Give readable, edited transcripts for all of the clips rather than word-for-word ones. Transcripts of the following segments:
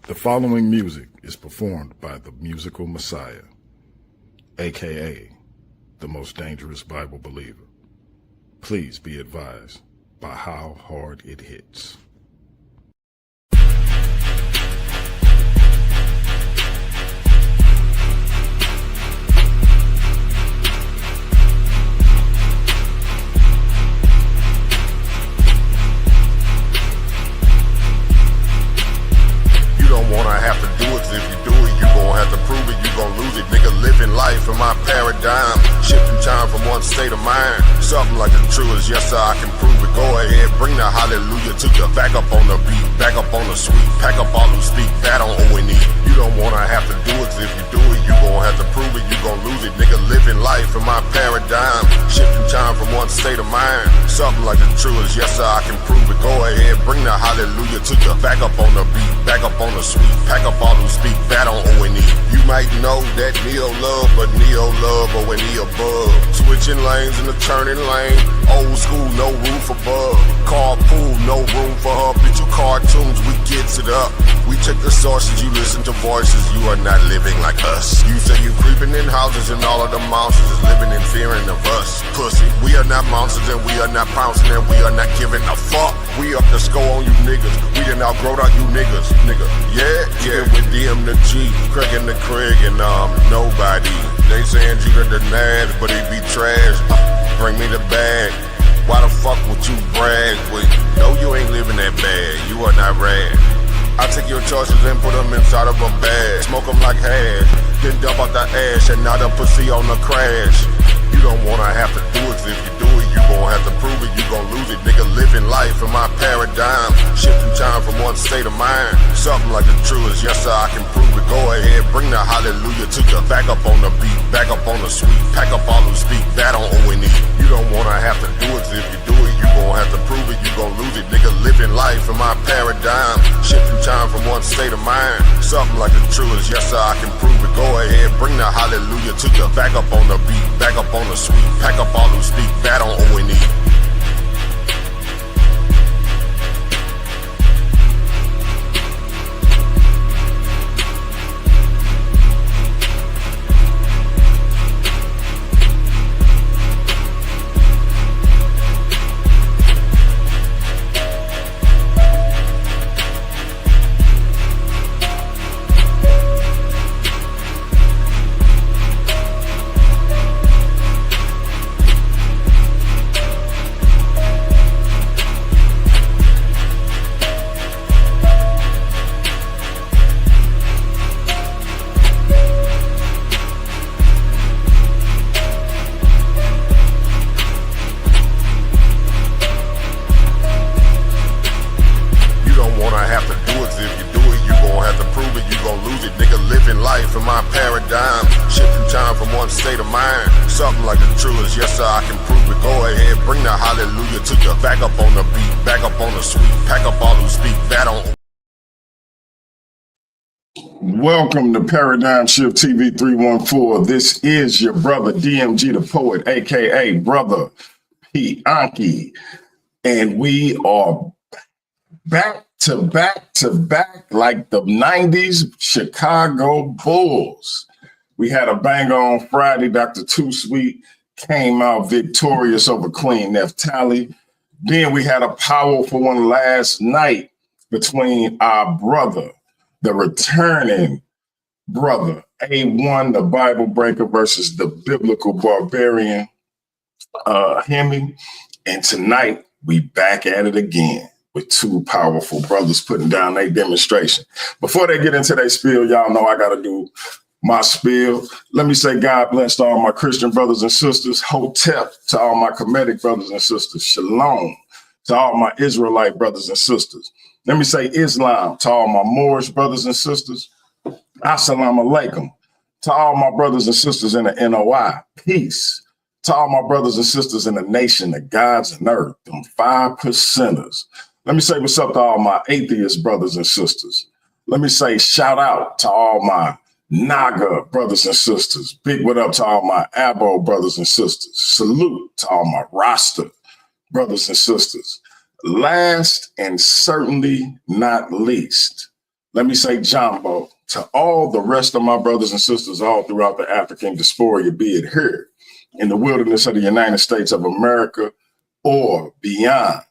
The following music is performed by the musical Messiah, aka the most dangerous Bible believer. Please be advised by how hard it hits. In my paradigm, shifting time from one state of mind. Something like the truth is yes sir, I can prove it. Go ahead, bring the hallelujah to you. Back up on the beat, back up on the sweet. Pack up all who speak, that on O&E. You don't wanna have to do it, 'cause if you do it, you gon' have to prove it. You gon' lose it, nigga. Living life in my paradigm, shifting time from one state of mind. Something like the truth is yes sir, I can prove it. Go ahead, bring the hallelujah to you. Back up on the beat, back up on the sweet. Pack up all who speak, that on O&E. You might know that neo love, but neo love O&E above. Switching lanes in the turning lane. Old school, no roof above. Carpool, no room for her. Bitch, you cartoons, we gets it up. We check the sources, you listen to voices. You are not living like us. You say you creeping in houses and all of the monsters is living in fearing of us. Pussy, we are not monsters and we are not pouncing and we are not giving a fuck. We up the score on you niggas. We done outgrown out you niggas, nigga. Yeah, with DM the G, Craig and the Craig and nobody. They saying G the Nads, but he be trash. Bring me the bag. Why the fuck would you brag with? No, you ain't living that bad. You are not rad. I take your choices and put them inside of a bag. Smoke them like hash. Then dump out the ash and now the pussy on the crash. You don't wanna have to do it, 'cause if you do it, you gon' have to prove it. You gon' lose it, nigga. Living life in my paradigm, shifting time from one state of mind. Something like the truth is yes sir, I can prove it. Go ahead, bring the hallelujah to you. Back up on the beat, back up on the sweet. Pack up all who speak, that on O&E. You don't wanna have to do it, 'cause if you do it, you gon' have to prove it. You gon' lose it, nigga. Living life in my paradigm, shifting time from one state of mind. Something like the truth is yes sir, I can prove it. Go ahead, bring the hallelujah to you. Back up on the beat, back up on the sweet. Pack up all who speak, that on O&E. In my paradigm, shifting time from one state of mind. Something like the truth is yes sir, I can prove it. Go ahead, bring the hallelujah to you. Back up on the beat, back up on the sweet. Pack up all who speak, that on. Welcome to Paradigm Shift TV 314. This is your brother DMG the Poet, aka Brother P. Anki, and we are back to back like the 90s Chicago Bulls. We had a banger on Friday. Dr. Too Sweet came out victorious over Queen Neftali. Then we had a powerful one last night between our brother, the returning brother, A1, the Bible breaker versus the biblical barbarian, Hemi. And tonight we back at it again with two powerful brothers putting down their demonstration. Before they get into their spiel, y'all know I got to do my spiel. Let me say God bless to all my Christian brothers and sisters. Hotep to all my Kemetic brothers and sisters. Shalom to all my Israelite brothers and sisters. Let me say Islam to all my Moorish brothers and sisters. Assalamu alaikum to all my brothers and sisters in the NOI. Peace to all my brothers and sisters in the nation of God's and earth, them 5%ers. Let me say what's up to all my atheist brothers and sisters. Let me say shout out to all my Naga brothers and sisters. Big what up to all my Abo brothers and sisters. Salute to all my Rasta brothers and sisters. Last and certainly not least, let me say Jumbo, to all the rest of my brothers and sisters all throughout the African diaspora, be it here in the wilderness of the United States of America or beyond.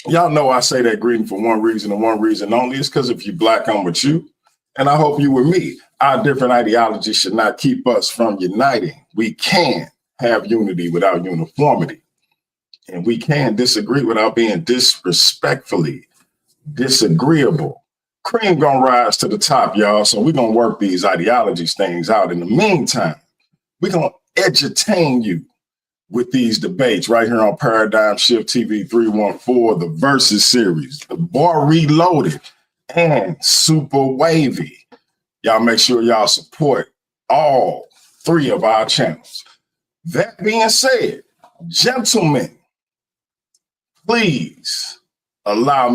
Y'all know I say that greeting for one reason and one reason only. It's because if you Black, I'm with you. And I hope you with me. Our different ideologies should not keep us from uniting. We can have unity without uniformity. And we can disagree without being disrespectfully disagreeable. Cream gonna rise to the top, y'all. So we're gonna work these ideologies things out. In the meantime, we're gonna edutain you with these debates right here on Paradigm Shift TV 314, the Versus series, the Bar Reloaded, and Super Wavy. Y'all make sure y'all support all three of our channels. That being said, gentlemen, please allow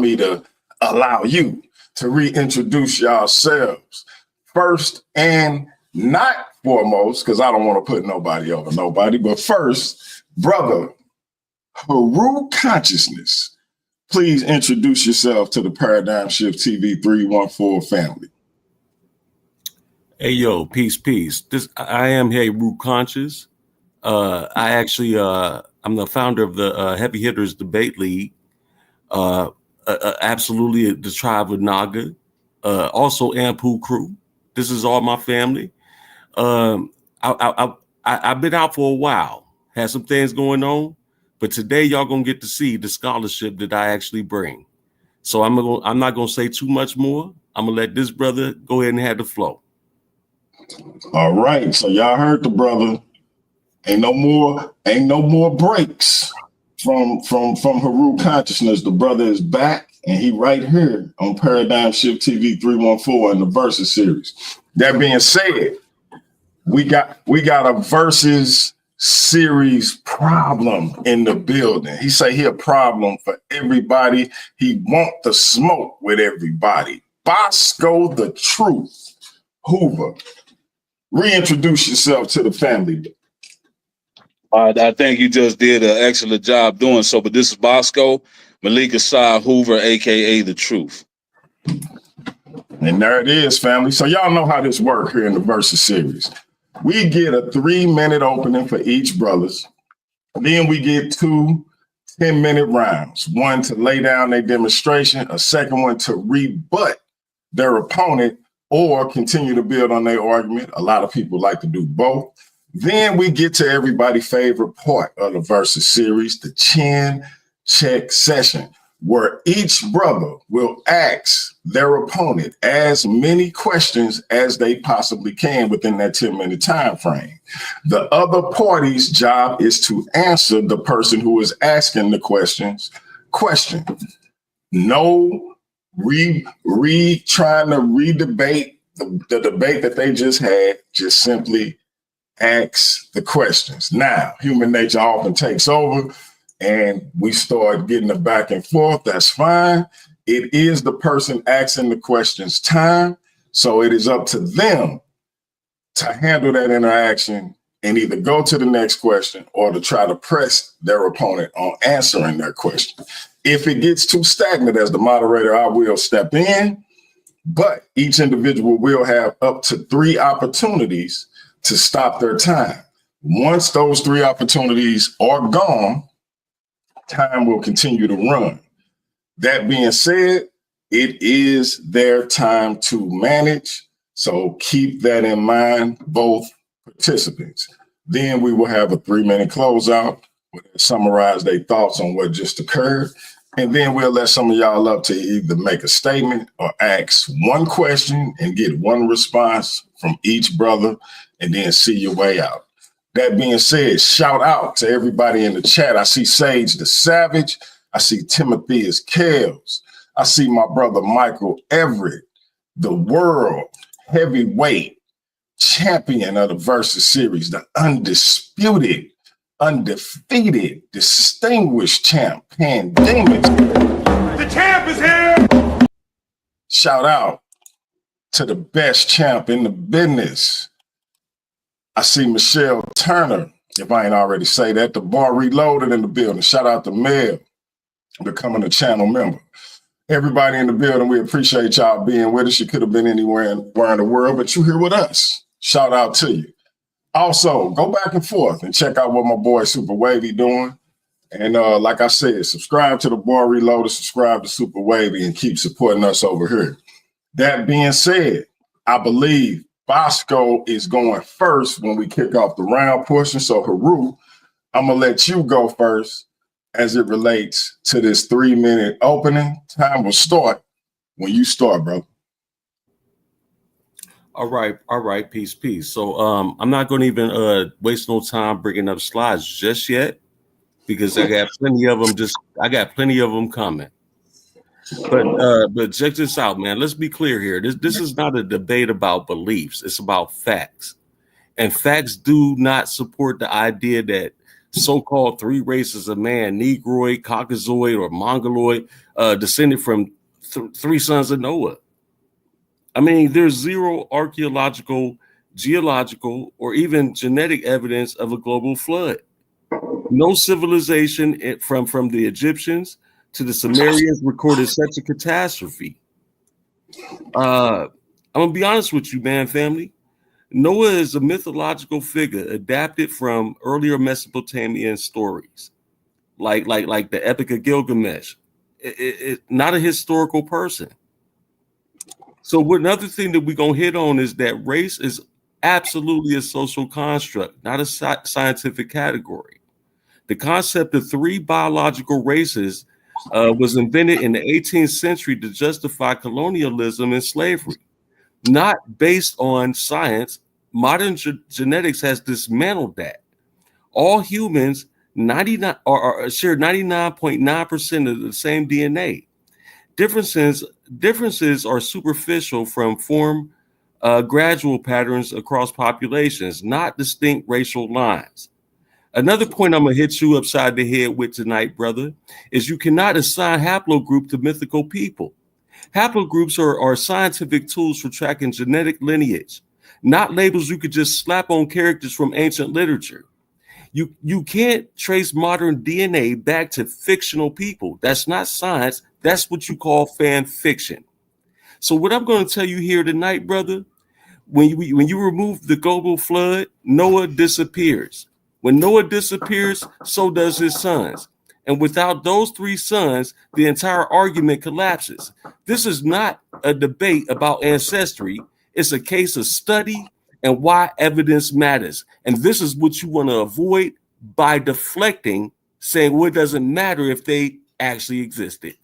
you to reintroduce yourselves first and not foremost, because I don't want to put nobody over nobody, but first, brother Heru Consciousness, please introduce yourself to the Paradigm Shift TV 314 family. Hey, yo, peace. I am Heru Conscious. I'm the founder of the Heavy Hitters Debate League. Absolutely the tribe of Naga. Also Ampu Crew. This is all my family. I've been out for a while. Had some things going on, but today y'all gonna get to see the scholarship that I actually bring. So I'm not gonna say too much more. I'm gonna let this brother go ahead and have the flow. All right, so y'all heard the brother. Ain't no more breaks from Heru Consciousness. The brother is back, and he right here on Paradigm Shift TV 314 in the Versus series. That being said, we got a Versus series problem in the building. He say he a problem for everybody. He want the smoke with everybody. Bosco the Truth, Hoover. Reintroduce yourself to the family. I think you just did an excellent job doing so, but this is Bosco, Malika Shah Hoover, a.k.a. The Truth. And there it is, family. So y'all know how this works here in the Versus series. We get a 3-minute opening for each brothers. Then we get 2 10-minute rounds. One to lay down their demonstration, a second one to rebut their opponent or continue to build on their argument. A lot of people like to do both. Then we get to everybody's favorite part of the Versus series, the chin check session, where each brother will ask their opponent as many questions as they possibly can within that 10-minute time frame. The other party's job is to answer the person who is asking the question. No trying to re-debate the debate that they just had. Just simply ask the questions. Now, human nature often takes over and we start getting the back and forth. That's fine. It is the person asking the questions time. So it is up to them to handle that interaction and either go to the next question or to try to press their opponent on answering their question. If it gets too stagnant, as the moderator, I will step in, but each individual will have up to 3 opportunities to stop their time. Once those 3 opportunities are gone, time will continue to run. That being said, it is their time to manage. So keep that in mind, both participants. Then we will have a 3-minute closeout where they summarize their thoughts on what just occurred. And then we'll let some of y'all up to either make a statement or ask one question and get one response from each brother and then see your way out. That being said, shout out to everybody in the chat. I see Sage the Savage. I see Timotheus Kales. I see my brother Michael Everett, the world heavyweight champion of the Versus series, the undisputed, undefeated, distinguished champ, Pandemic. The champ is here! Shout out to the best champ in the business. I see Michelle Turner, if I ain't already say that, the Bar Reloaded in the building. Shout out to Mel, becoming a channel member. Everybody in the building, we appreciate y'all being with us. You could have been anywhere in the world, but you're here with us. Shout out to you. Also, go back and forth and check out what my boy Super Wavy doing. And like I said, subscribe to the Boy Reloaded, subscribe to Super Wavy, and keep supporting us over here. That being said, I believe Bosco is going first when we kick off the round portion. So, Heru, I'm going to let you go first as it relates to this 3-minute opening. Time will start when you start, bro. All right, peace. So I'm not going to even waste no time bringing up slides just yet because I got plenty of them. I got plenty of them coming. But check this out, man. Let's be clear here. This is not a debate about beliefs. It's about facts, and facts do not support the idea that so-called 3 races of man, Negroid, Caucasoid, or Mongoloid, descended from 3 sons of Noah. I mean, there's zero archaeological, geological, or even genetic evidence of a global flood. No civilization from the Egyptians to the Sumerians recorded such a catastrophe. I'm gonna be honest with you, man, family. Noah is a mythological figure adapted from earlier Mesopotamian stories, like the Epic of Gilgamesh. Not a historical person. So another thing that we're going to hit on is that race is absolutely a social construct, not a scientific category. The concept of 3 biological races was invented in the 18th century to justify colonialism and slavery, not based on science. Modern genetics has dismantled that. All humans 99 share 99.9% of the same DNA. Differences are superficial from form gradual patterns across populations, not distinct racial lines. Another point I'm going to hit you upside the head with tonight, brother, is you cannot assign haplogroup to mythical people. Haplogroups are scientific tools for tracking genetic lineage, not labels you could just slap on characters from ancient literature. You can't trace modern DNA back to fictional people. That's not science. That's what you call fan fiction. So what I'm going to tell you here tonight, brother, when you remove the global flood, Noah disappears. When Noah disappears, so does his sons. And without those 3 sons, the entire argument collapses. This is not a debate about ancestry. It's a case of study and why evidence matters. And this is what you want to avoid by deflecting, saying, well, it doesn't matter if they actually existed.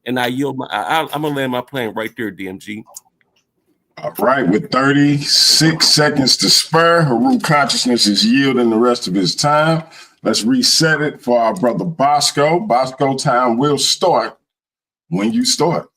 And I yield I'm going to land my plane right there, DMG. All right, with 36 seconds to spare, Heru Consciousness is yielding the rest of his time. Let's reset it for our brother Bosco. Bosco, time will start when you start.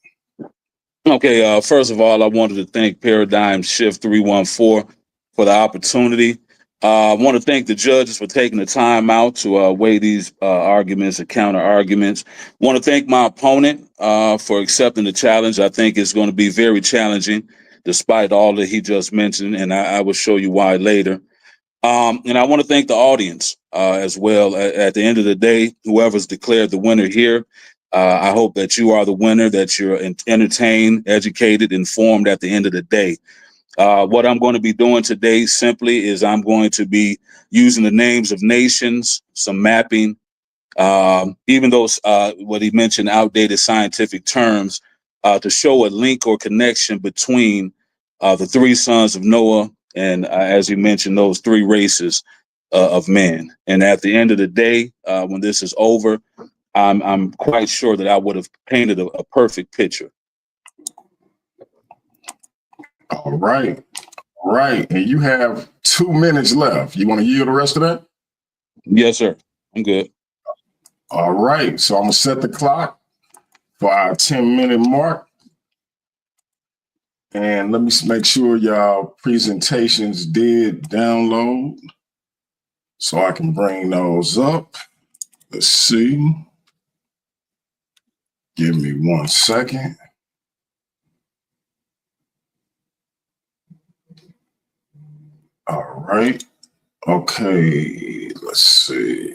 Okay, first of all, I wanted to thank Paradigm Shift 314 for the opportunity. I want to thank the judges for taking the time out to weigh these arguments and counter arguments. I want to thank my opponent for accepting the challenge. I think it's going to be very challenging, despite all that he just mentioned, and I will show you why later. And I want to thank the audience as well. At the end of the day, whoever's declared the winner here, I hope that you are the winner, that you're entertained, educated, informed at the end of the day. What I'm going to be doing today simply is I'm going to be using the names of nations, some mapping, even those, what he mentioned, outdated scientific terms, to show a link or connection between the 3 sons of Noah and, as you mentioned, those 3 races of men. And at the end of the day, when this is over, I'm quite sure that I would have painted a perfect picture. All right. All right. And you have 2 minutes left. You want to yield the rest of that? Yes, sir. I'm good. All right. So I'm going to set the clock for our 10-minute mark. And let me make sure y'all presentations did download so I can bring those up. Let's see. Give me 1 second. All right. Okay. Let's see.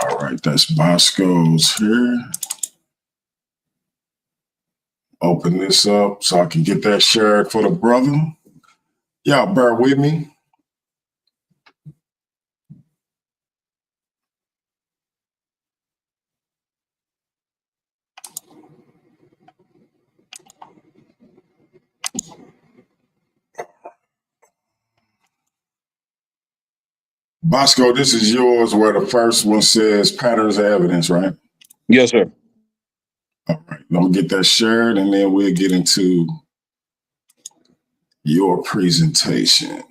All right, that's Bosco's here. Open this up so I can get that shared for the brother. Y'all bear with me. Bosco, this is yours where the first one says patterns of evidence, right? Yes, sir. All right, let me get that shared and then we'll get into your presentation.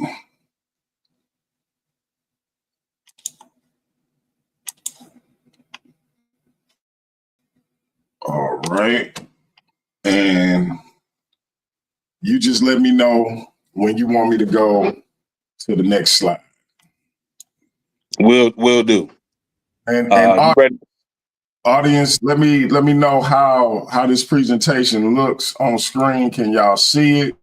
All right. And you just let me know when you want me to go to the next slide. Will do. And You ready? audience, let me know how this presentation looks on screen. Can y'all see it?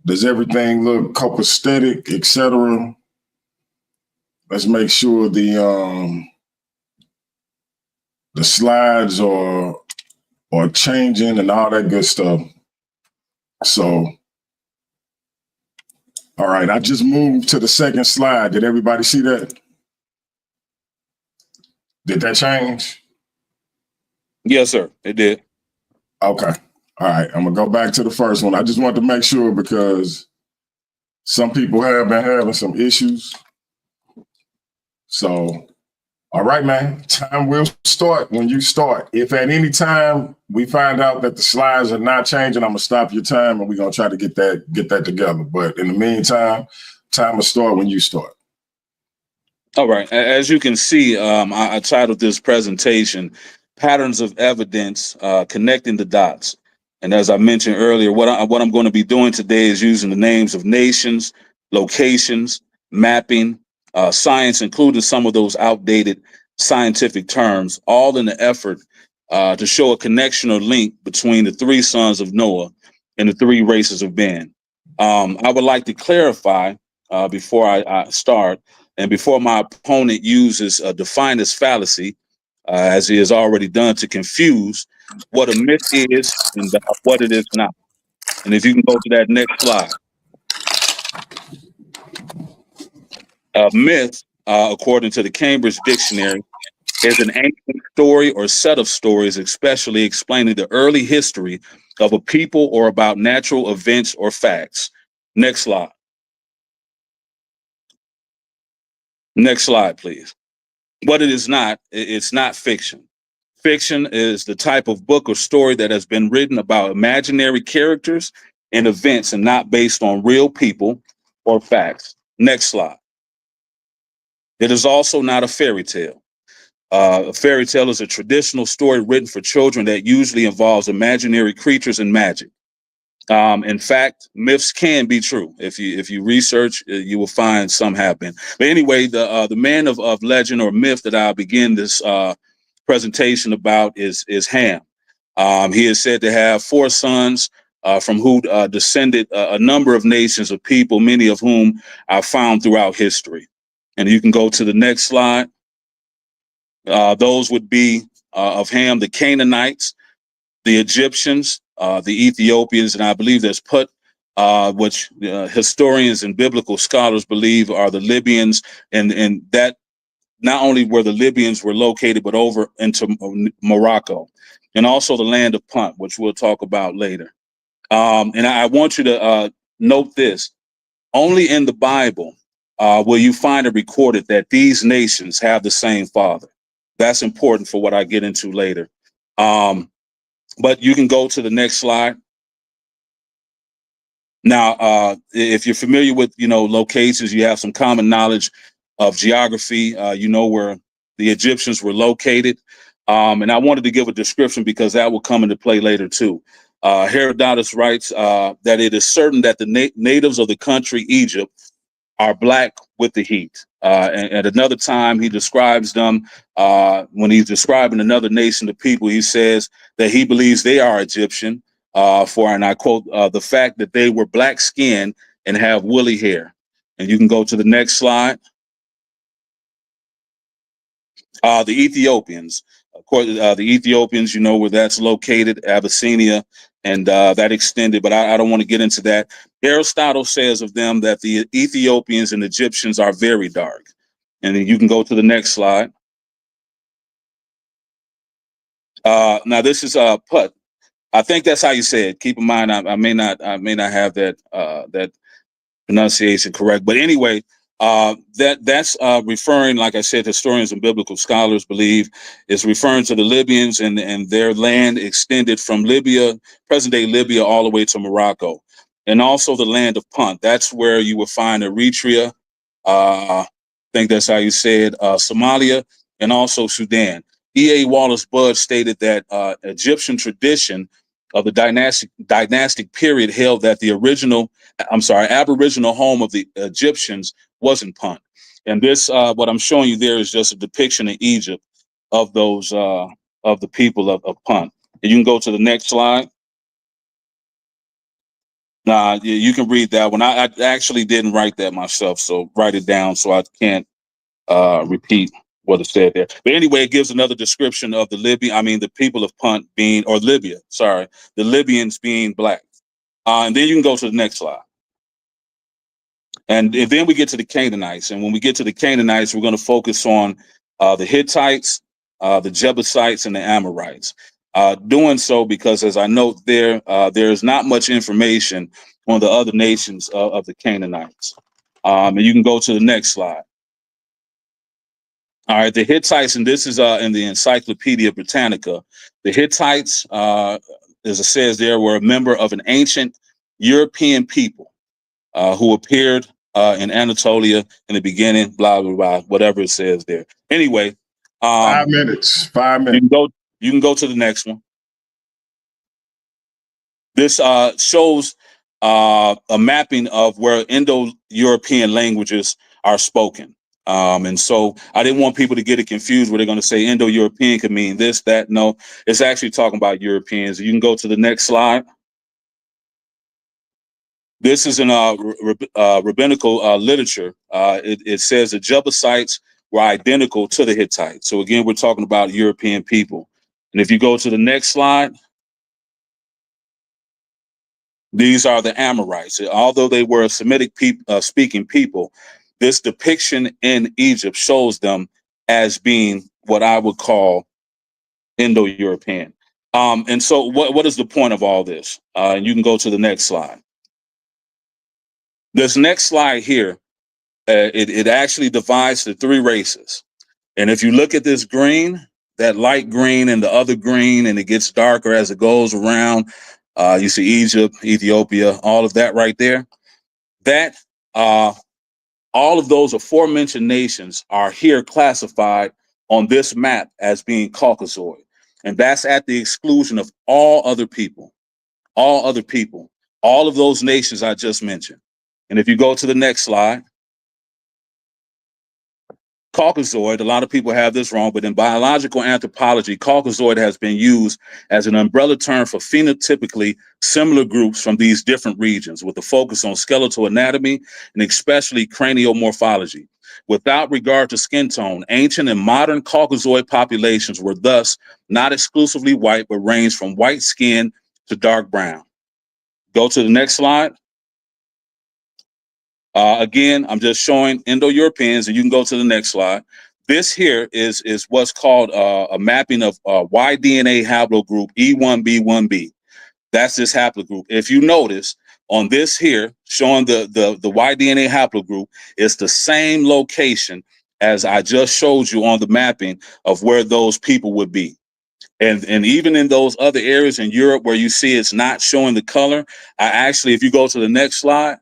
Does everything look copacetic, etc.? Let's make sure the slides are changing and all that good stuff. So, all right, I just moved to the second slide. Did everybody see that? Did that change? Yes, sir. It did. Okay. All right, I'm gonna go back to the first one. I just wanted to make sure because some people have been having some issues. So, all right, man, time will start when you start. If at any time we find out that the slides are not changing, I'm gonna stop your time and we're gonna try to get that together. But in the meantime, time will start when you start. All right. As you can see, I titled this presentation "Patterns of Evidence: Connecting the Dots." And as I mentioned earlier, what I'm going to be doing today is using the names of nations, locations, mapping, science, including some of those outdated scientific terms, all in the effort to show a connection or link between the three sons of Noah and the three races of man. I would like to clarify before I start. And before my opponent uses a definers fallacy, as he has already done, to confuse what a myth is and what it is not. And if you can go to that next slide. A myth, according to the Cambridge Dictionary, is an ancient story or set of stories, especially explaining the early history of a people or about natural events or facts. Next slide. Next slide, please. What it is not, it's not fiction. Fiction is the type of book or story that has been written about imaginary characters and events and not based on real people or facts. Next slide. It is also not a fairy tale. A fairy tale is a traditional story written for children that usually involves imaginary creatures and magic. In fact, myths can be true. If you research, you will find some have been. But anyway, the man of legend or myth that I'll begin this presentation about is Ham. He is said to have four sons from who descended a number of nations of people, many of whom are found throughout history. And you can go to the next slide. Those would be of Ham, the Canaanites, the Egyptians, the Ethiopians, and I believe there's Put, which historians and biblical scholars believe are the Libyans, and that not only were the Libyans were located, but over into Morocco, and also the land of Punt, which we'll talk about later. And I want you to note this: only in the Bible will you find it recorded that these nations have the same father. That's important for what I get into later. But you can go to the next slide. Now, if you're familiar with, locations, you have some common knowledge of geography. You know where the Egyptians were located. And I wanted to give a description because that will come into play later too. Herodotus writes that it is certain that the natives of the country Egypt are black with the heat. And at another time, he describes them when he's describing another nation of people. He says that he believes they are Egyptian and I quote, the fact that they were black skinned and have woolly hair. And you can go to the next slide. The Ethiopians, of course, the Ethiopians, you know where that's located, Abyssinia, and that extended, but I don't want to get into that. Aristotle says of them that the Ethiopians and Egyptians are very dark. And then you can go to the next slide. Now this is Put. I think that's how you say it. Keep in mind, I may not have that that pronunciation correct, but anyway, that's referring, like I said, historians and biblical scholars believe is referring to the Libyans and their land extended from Libya, present day Libya, all the way to Morocco, and also the land of Punt. That's where you will find Eritrea. I think that's how you say it. Somalia and also Sudan. E.A. Wallace Budd stated that Egyptian tradition of the dynastic period held that the aboriginal home of the Egyptians was in Punt. And this, what I'm showing you there is just a depiction in Egypt of those, of the people of Punt. And you can go to the next slide. Nah, you can read that one. I actually didn't write that myself, so write it down so I can't repeat what it said there. But anyway, it gives another description of the people of Punt being, or Libya, sorry, the Libyans being black. And then you can go to the next slide. And then we get to the Canaanites. And when we get to the Canaanites, we're going to focus on the Hittites, the Jebusites, and the Amorites. Doing so because, as I note there, there's not much information on the other nations of the Canaanites. And you can go to the next slide. All right, the Hittites, and this is in the Encyclopedia Britannica. The Hittites, as it says there, were a member of an ancient European people who appeared in Anatolia in the beginning, blah, blah, blah, whatever it says there. Anyway. 5 minutes, 5 minutes. You can go to the next one. This shows a mapping of where Indo-European languages are spoken. And so I didn't want people to get it confused where they're going to say Indo-European could mean this, that. No, it's actually talking about Europeans. You can go to the next slide. This is in rabbinical literature. It says the Jebusites were identical to the Hittites. So again, we're talking about European people. And if you go to the next slide, these are the Amorites. Although they were a Semitic speaking people, this depiction in Egypt shows them as being what I would call Indo-European. And so what is the point of all this? You can go to the next slide. This next slide here, it actually divides the three races. And if you look at this green, that light green and the other green, and it gets darker as it goes around, you see Egypt, Ethiopia, all of that right there. That all of those aforementioned nations are here classified on this map as being Caucasoid. And that's at the exclusion of all other people, all of those nations I just mentioned. And if you go to the next slide, Caucasoid, a lot of people have this wrong, but in biological anthropology, Caucasoid has been used as an umbrella term for phenotypically similar groups from these different regions, with a focus on skeletal anatomy and especially craniomorphology. Without regard to skin tone, ancient and modern Caucasoid populations were thus not exclusively white, but ranged from white skin to dark brown. Go to the next slide. Again, I'm just showing Indo-Europeans, and you can go to the next slide. This here is what's called a mapping of Y-DNA haplogroup E1B1B. That's this haplogroup. If you notice on this here, showing the Y-DNA haplogroup, it's the same location as I just showed you on the mapping of where those people would be. And even in those other areas in Europe where you see it's not showing the color, if you go to the next slide,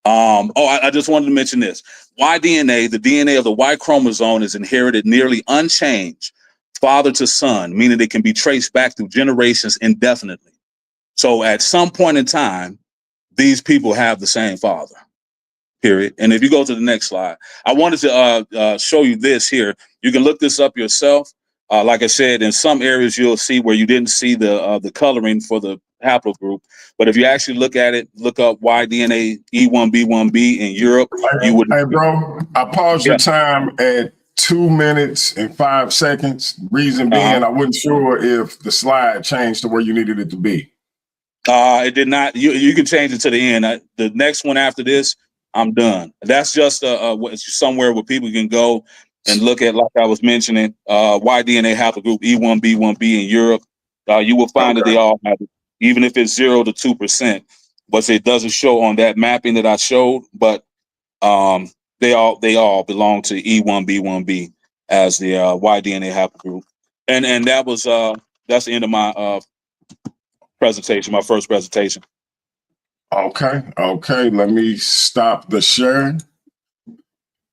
I just wanted to mention this. Y-DNA, the DNA of the Y chromosome, is inherited nearly unchanged, father to son, meaning it can be traced back through generations indefinitely. So at some point in time, these people have the same father, period. And if you go to the next slide, I wanted to show you this here. You can look this up yourself. Like I said, in some areas you'll see where you didn't see the coloring for the haplogroup. But if you actually look at it, look up Y-DNA E1B1B in Europe, you would. Hey, bro, I paused your time at 2 minutes and 5 seconds. Reason being, I wasn't sure if the slide changed to where you needed it to be. It did not. You can change it to the end. The next one after this, I'm done. That's just somewhere where people can go and look at, like I was mentioning, Y-DNA haplogroup E1B1B in Europe. You will find that they all have it, even if it's 0 to 2%. But it doesn't show on that mapping that I showed. But they all belong to E1B1B as the Y-DNA haplogroup. And that was that's the end of my presentation, my first presentation. Okay. Let me stop the sharing.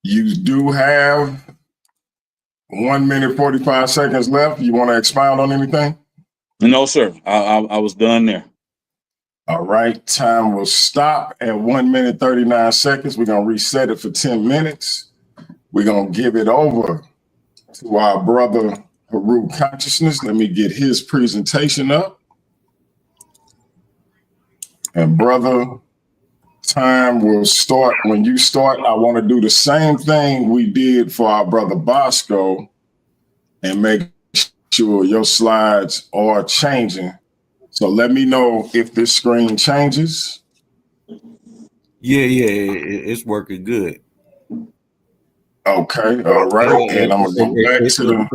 You do have 1 minute 45 seconds left. You want to expound on anything? No, sir. I was done there. All right. Time will stop at 1 minute 39 seconds. We're gonna reset it for 10 minutes. We're gonna give it over to our brother Heru Consciousness. Let me get his presentation up. And brother, time will start. When you start, I want to do the same thing we did for our brother Bosco and make sure your slides are changing. So let me know if this screen changes. Yeah, it's working good. Okay, all right. And I'm gonna go back to the.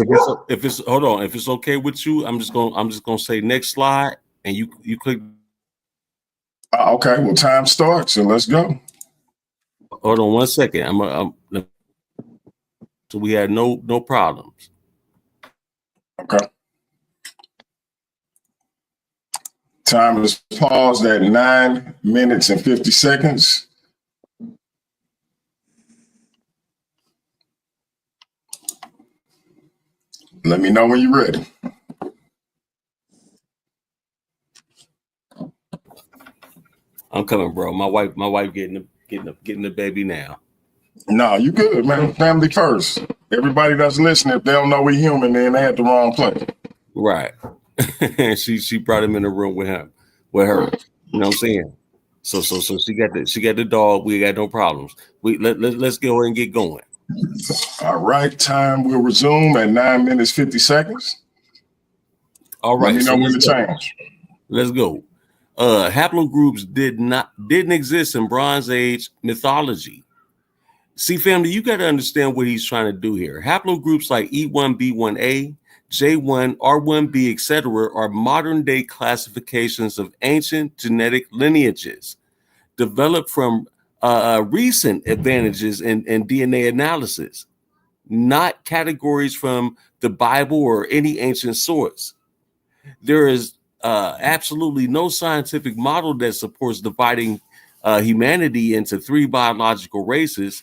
If it's hold on, if it's okay with you, I'm just gonna say next slide, and you click. Okay, well, time starts, and let's go. Hold on 1 second. So we had no problems. Okay. Time is paused at 9 minutes and 50 seconds. Let me know when you're ready. I'm coming, bro. My wife getting the baby now. No, you good, man. Family first. Everybody that's listening, if they don't know we human, then they at the wrong place. Right. she brought him in the room with her. You know what I'm saying? So she got the dog. We got no problems. Let's go and get going. All right, time will resume at 9 minutes 50 seconds. All right. Let me know when to change. Let's go. Haplogroups didn't exist in Bronze Age mythology. See, family, you got to understand what he's trying to do here. Haplogroups like E1B1A, J1, R1B, etc., are modern day classifications of ancient genetic lineages developed from recent advantages in DNA analysis, not categories from the Bible or any ancient source. There is absolutely no scientific model that supports dividing humanity into 3 biological races.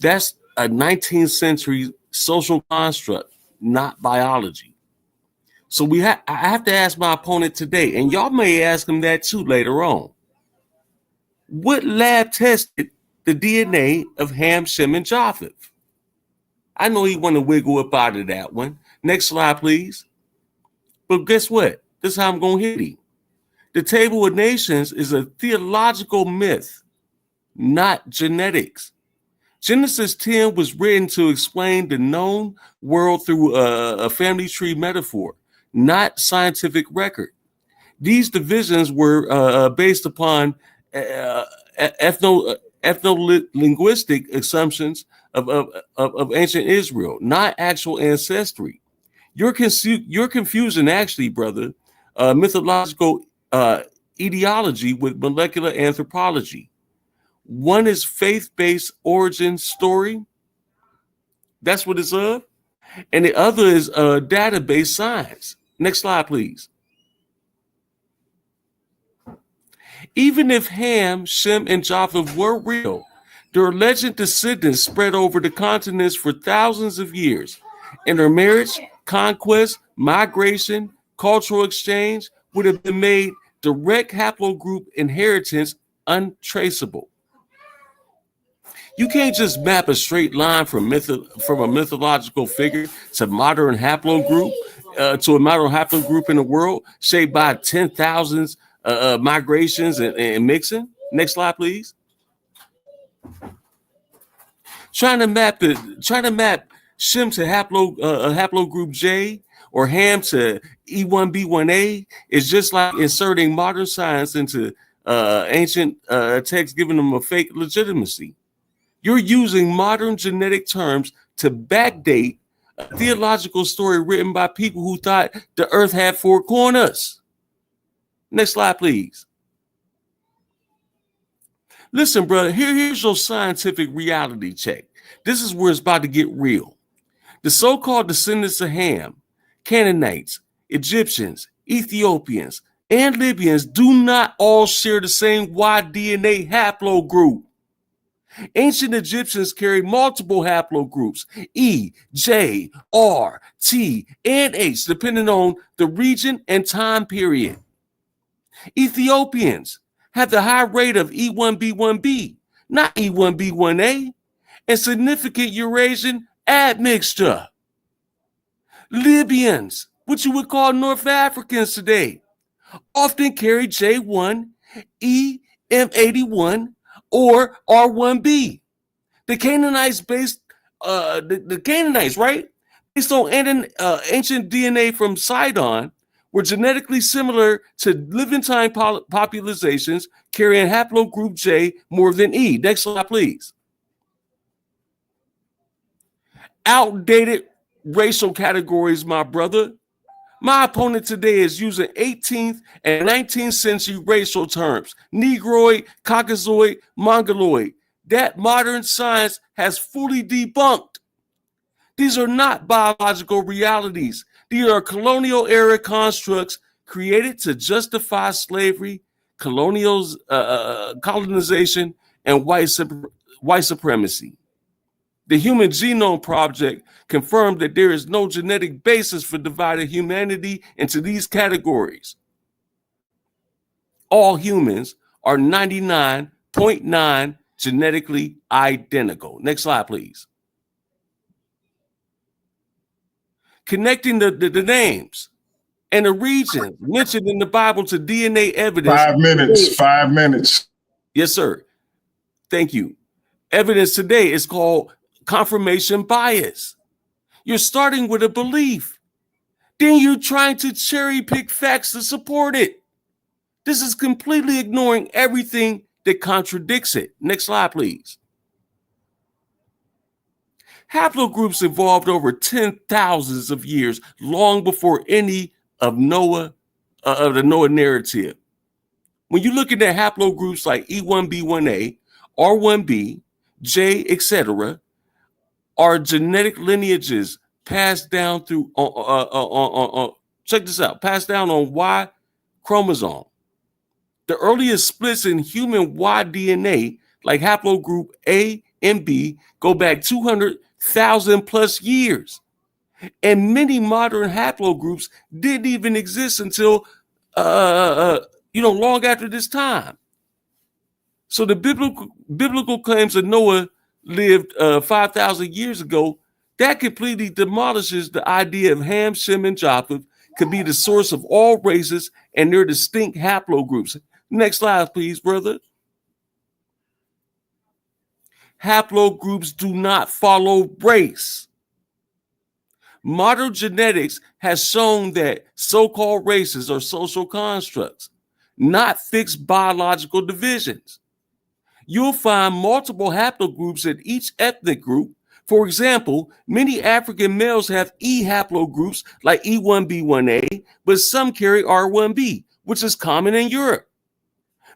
That's a 19th century social construct, not biology. So I have to ask my opponent today, and y'all may ask him that too later on. What lab tested the DNA of Ham, Shem, and Japheth? I know he want to wiggle up out of that one. Next slide, please. But guess what? This is how I'm going to hit him. The Table of Nations is a theological myth, not genetics. Genesis 10 was written to explain the known world through a family tree metaphor, not scientific record. These divisions were based upon ethno-linguistic assumptions of ancient Israel, not actual ancestry. Your confusion, actually, brother, mythological ideology with molecular anthropology. One is faith-based origin story. That's what it's of. And the other is database science. Next slide, please. Even if Ham, Shem, and Japheth were real, their alleged descendants spread over the continents for thousands of years. And their marriage, conquest, migration, cultural exchange would have been made direct haplogroup inheritance untraceable. You can't just map a straight line from a mythological figure to modern haplogroup in the world, shaped by 10,000s migrations and mixing. Next slide, please. Trying to map Shem to haplogroup J or Ham to E1B1A is just like inserting modern science into ancient texts, giving them a fake legitimacy. You're using modern genetic terms to backdate a theological story written by people who thought the earth had four corners. Next slide, please. Listen, brother, here's your scientific reality check. This is where it's about to get real. The so-called descendants of Ham, Canaanites, Egyptians, Ethiopians, and Libyans do not all share the same Y DNA haplogroup. Ancient Egyptians carried multiple haplogroups, E, J, R, T, and H, depending on the region and time period. Ethiopians have the high rate of E1B1B, not E1B1A, and significant Eurasian admixture. Libyans, which you would call North Africans today, often carry J1, EM81, or R1B. The Canaanites the Canaanites, right? Based on ancient DNA from Sidon, were genetically similar to Levantine populations carrying haplogroup J more than E. Next slide, please. Outdated racial categories, my brother. My opponent today is using 18th and 19th century racial terms, Negroid, Caucasoid, Mongoloid, that modern science has fully debunked. These are not biological realities. These are colonial era constructs created to justify slavery, colonization, and white supremacy. The Human Genome Project confirmed that there is no genetic basis for dividing humanity into these categories. All humans are 99.9 genetically identical. Next slide, please. Connecting the names and the regions mentioned in the Bible to DNA evidence. 5 minutes, 5 minutes. Yes, sir. Thank you. Evidence today is called confirmation bias. You're starting with a belief. Then you're trying to cherry pick facts to support it. This is completely ignoring everything that contradicts it. Next slide, please. Haplogroups evolved over 10,000s of years, long before any of the Noah narrative. When you're looking at haplogroups like E1B1A, R1B, J, etc., are genetic lineages passed down through check this out, passed down on Y chromosome. The earliest splits in human Y DNA, like haplogroup A and B, go back 200,000 plus years. And many modern haplogroups didn't even exist until long after this time. So the biblical claims that Noah lived 5,000 years ago, that completely demolishes the idea of Ham, Shem, and Japheth could be the source of all races and their distinct haplogroups. Next slide, please, brother. Haplogroups do not follow race. Modern genetics has shown that so-called races are social constructs, not fixed biological divisions. You'll find multiple haplogroups in each ethnic group. For example, many African males have E haplogroups like E1B1A, but some carry R1B, which is common in Europe.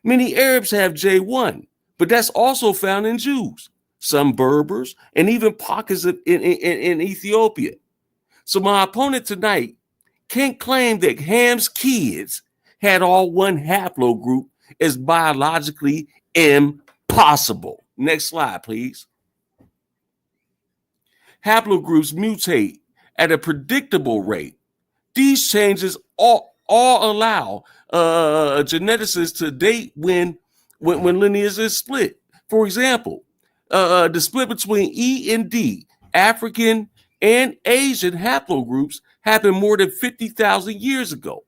Many Arabs have J1, but that's also found in Jews, some Berbers, and even pockets in Ethiopia. So my opponent tonight can't claim that Ham's kids had all one haplogroup as biologically impossible. Next slide, please. Haplogroups mutate at a predictable rate. These changes all allow geneticists to date when lineage is split. For example, the split between E and D, African and Asian haplogroups, happened more than 50,000 years ago.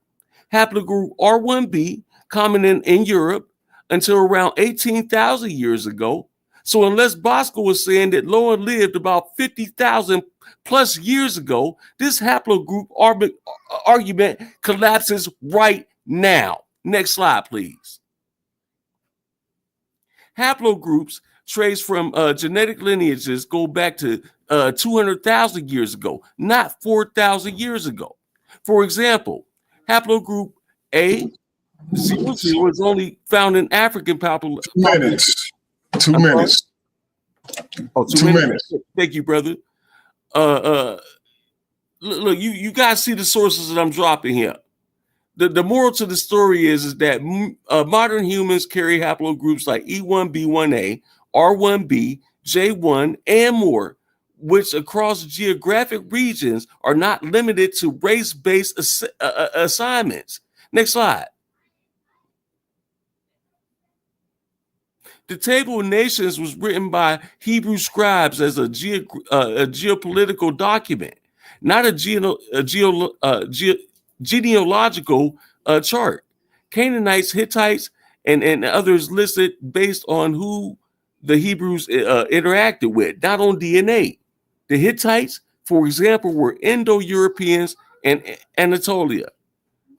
Haplogroup R1B common in Europe until around 18,000 years ago. So unless Bosco was saying that Noah lived about 50,000 plus years ago, this haplogroup argument collapses right now. Next slide, please. Haplogroups traced from genetic lineages go back to 200,000 years ago, not 4,000 years ago. For example, haplogroup A00 is only found in African population. 2 minutes. 2 minutes. Oh, 2 minutes. Thank you, brother. Look, you guys see the sources that I'm dropping here. The moral to the story is that modern humans carry haplogroups like E1B1A, R1B, J1, and more, which across geographic regions are not limited to race-based assignments. Next slide. The Table of Nations was written by Hebrew scribes as a geopolitical document, not a genealogical chart. Canaanites, Hittites, and others listed based on who the Hebrews interacted with, not on DNA. The Hittites, for example, were Indo-Europeans and Anatolia,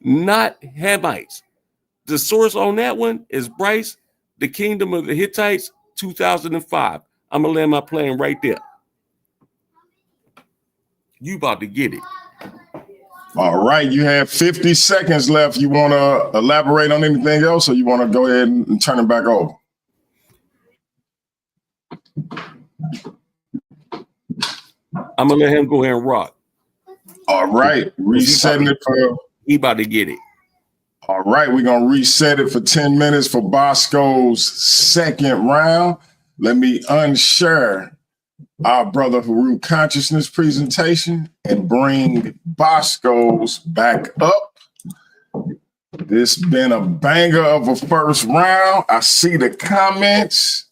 not Hamites. The source on that one is Bryce, The Kingdom of the Hittites, 2005. I'm going to land my plane right there. You about to get it. All right, you have 50 seconds left. You want to elaborate on anything else, or you want to go ahead and turn it back over? I'm going to let him go ahead and rock. All right, resetting it for... He about to get it. All right, we're going to reset it for 10 minutes for Bosco's second round. Let me unshare our brother Heru consciousness presentation and bring Bosco's back up. This been a banger of a first round. I see the comments.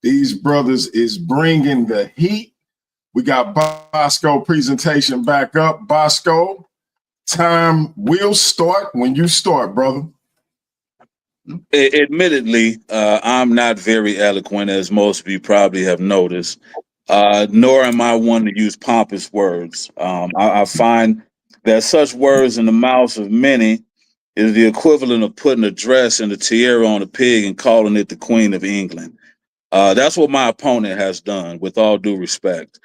These brothers is bringing the heat. We got Bosco presentation back up. Bosco, time will start when you start, brother. Admittedly, I'm not very eloquent, as most of you probably have noticed, nor am I one to use pompous words. I find that such words in the mouths of many is the equivalent of putting a dress and a tiara on a pig and calling it the Queen of England. That's what my opponent has done, with all due respect.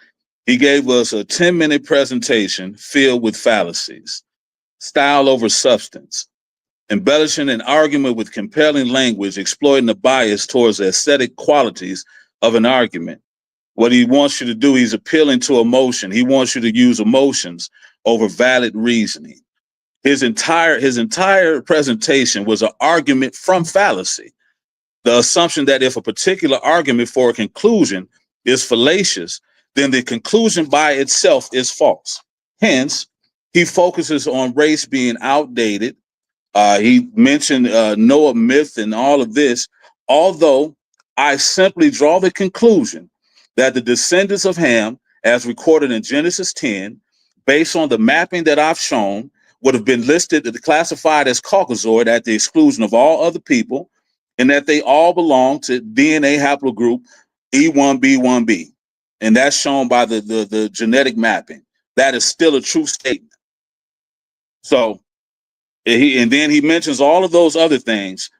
He gave us a 10-minute presentation filled with fallacies, style over substance, embellishing an argument with compelling language, exploiting the bias towards the aesthetic qualities of an argument. What he wants you to do, he's appealing to emotion. He wants you to use emotions over valid reasoning. His entire presentation was an argument from fallacy. The assumption that if a particular argument for a conclusion is fallacious, then the conclusion by itself is false. Hence, he focuses on race being outdated. He mentioned Noah myth and all of this, although I simply draw the conclusion that the descendants of Ham, as recorded in Genesis 10, based on the mapping that I've shown, would have been classified as Caucasoid at the exclusion of all other people, and that they all belong to DNA haplogroup E1B1B. And that's shown by the genetic mapping. That is still a true statement. So, and then he mentions all of those other things.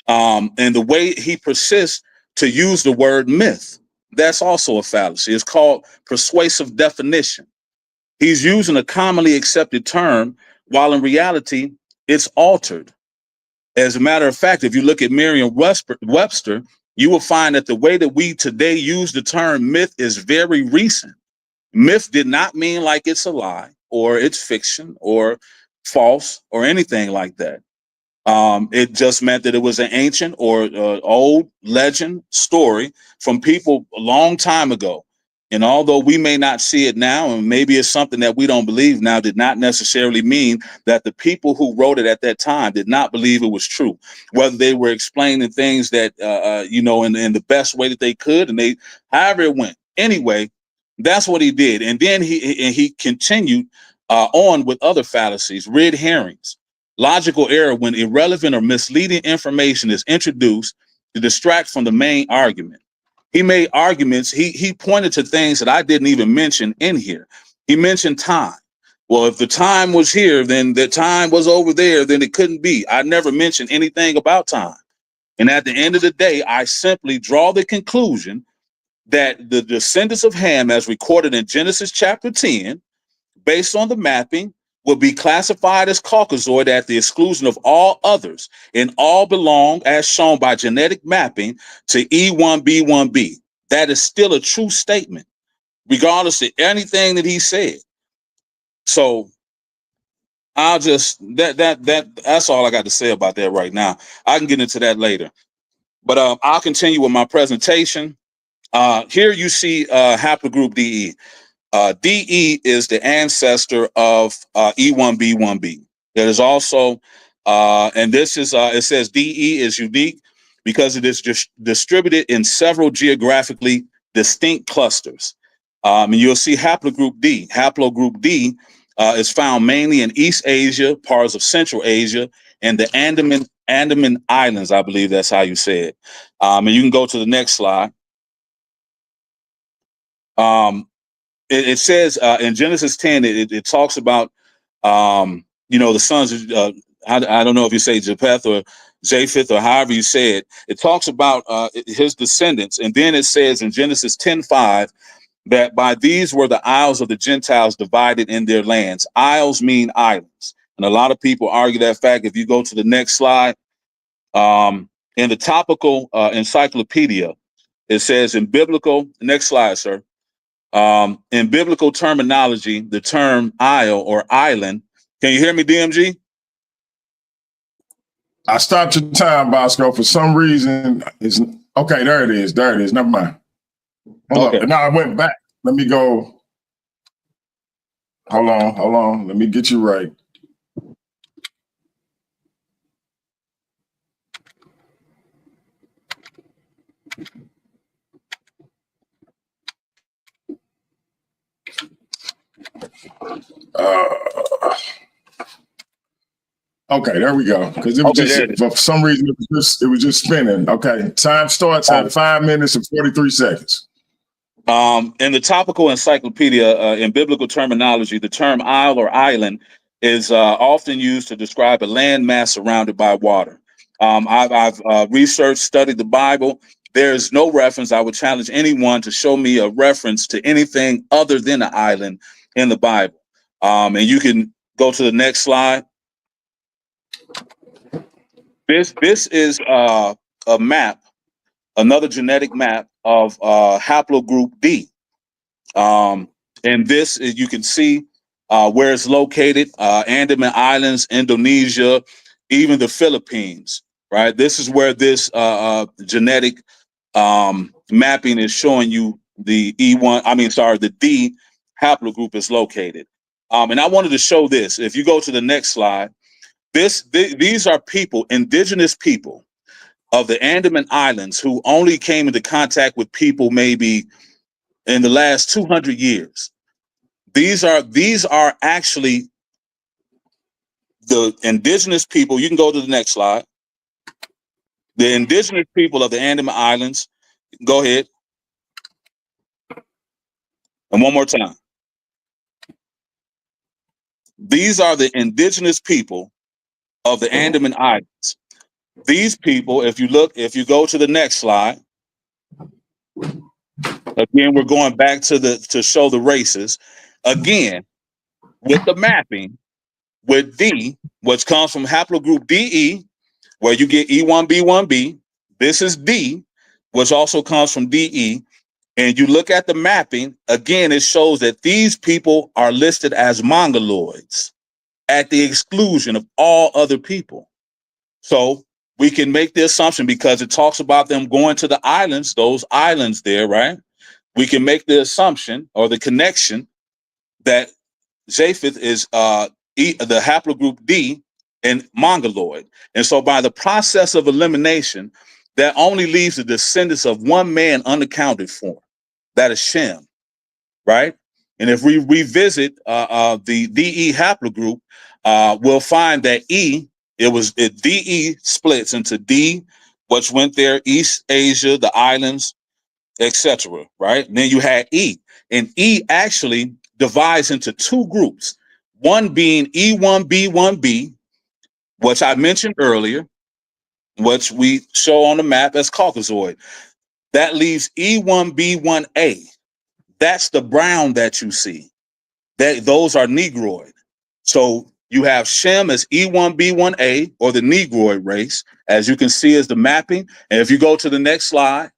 And the way he persists to use the word myth, that's also a fallacy. It's called persuasive definition. He's using a commonly accepted term, while in reality, it's altered. As a matter of fact, if you look at Merriam-Webster, you will find that the way that we today use the term myth is very recent. Myth did not mean like it's a lie or it's fiction or false or anything like that. It just meant that it was an ancient or old legend story from people a long time ago. And although we may not see it now, and maybe it's something that we don't believe now, did not necessarily mean that the people who wrote it at that time did not believe it was true. Whether they were explaining things that, in the best way that they could, and however it went. Anyway, that's what he did. And then he continued on with other fallacies, red herrings. logical error when irrelevant or misleading information is introduced to distract from the main argument. He made arguments. He pointed to things that I didn't even mention in here. He mentioned time. Well, if the time was here, then the time was over there, then it couldn't be. I never mentioned anything about time. And at the end of the day, I simply draw the conclusion that the descendants of Ham, as recorded in Genesis chapter 10, based on the mapping, will be classified as Caucasoid at the exclusion of all others, and all belong, as shown by genetic mapping, to E1B1B. That is still a true statement, regardless of anything that he said. So I'll just that's all I got to say about that right now. I can get into that later, but I'll continue with my presentation. Here you see haplogroup DE. DE is the ancestor of E1B1B. There is also, and this is, it says DE is unique because it is distributed in several geographically distinct clusters. And you'll see haplogroup D. Haplogroup D is found mainly in East Asia, parts of Central Asia, and the Andaman Islands, I believe that's how you say it. And you can go to the next slide. It says in Genesis 10, it talks about, the sons of, I don't know if you say Japheth or Japheth or however you say it. It talks about his descendants. And then it says in Genesis 10:5 that by these were the isles of the Gentiles divided in their lands. Isles mean islands. And a lot of people argue that fact. If you go to the next slide, in the topical encyclopedia, it says in biblical, next slide, sir. In biblical terminology, the term isle or island. Can you hear me, DMG? I stopped your time, Bosco. For some reason, it's okay. There it is. There it is. Never mind. Hold up. Now I went back. Let me go. Hold on. Let me get you right. Okay, there we go. Because it was for some reason it was just spinning. Okay, time starts at 5 minutes and 43 seconds. In the topical encyclopedia, in biblical terminology, the term isle or island is often used to describe a landmass surrounded by water. I've researched, studied the Bible. There is no reference. I would challenge anyone to show me a reference to anything other than an island in the Bible. And you can go to the next slide. This is a map, another genetic map of haplogroup D. And this, you can see where it's located, Andaman Islands, Indonesia, even the Philippines, right? This is where this genetic mapping is showing you the the D haplogroup is located. And I wanted to show this. If you go to the next slide, these are people, indigenous people of the Andaman Islands who only came into contact with people maybe in the last 200 years. These are actually the indigenous people. You can go to the next slide. The indigenous people of the Andaman Islands. Go ahead. And one more time. These are the indigenous people of the Andaman Islands. These people, if you go to the next slide, again, we're going back to show the races. Again, with the mapping, with D, which comes from haplogroup DE, where you get E1B1B. This is D, which also comes from DE. And you look at the mapping, again, it shows that these people are listed as Mongoloids at the exclusion of all other people. So we can make the assumption, because it talks about them going to the islands, those islands there, right? We can make the assumption or the connection that Japheth is the haplogroup D and Mongoloid. And so by the process of elimination, that only leaves the descendants of one man unaccounted for. That is Shem, right? And if we revisit the DE haplogroup, we'll find that DE splits into D, which went there, East Asia, the islands, etc. Right? And then you had E, and E actually divides into two groups. One being E1B1B, which I mentioned earlier, which we show on the map as Caucasoid. That leaves E1B1A. That's the brown that you see. Those are Negroid. So you have Shem as E1B1A, or the Negroid race, as you can see as the mapping. And if you go to the next slide,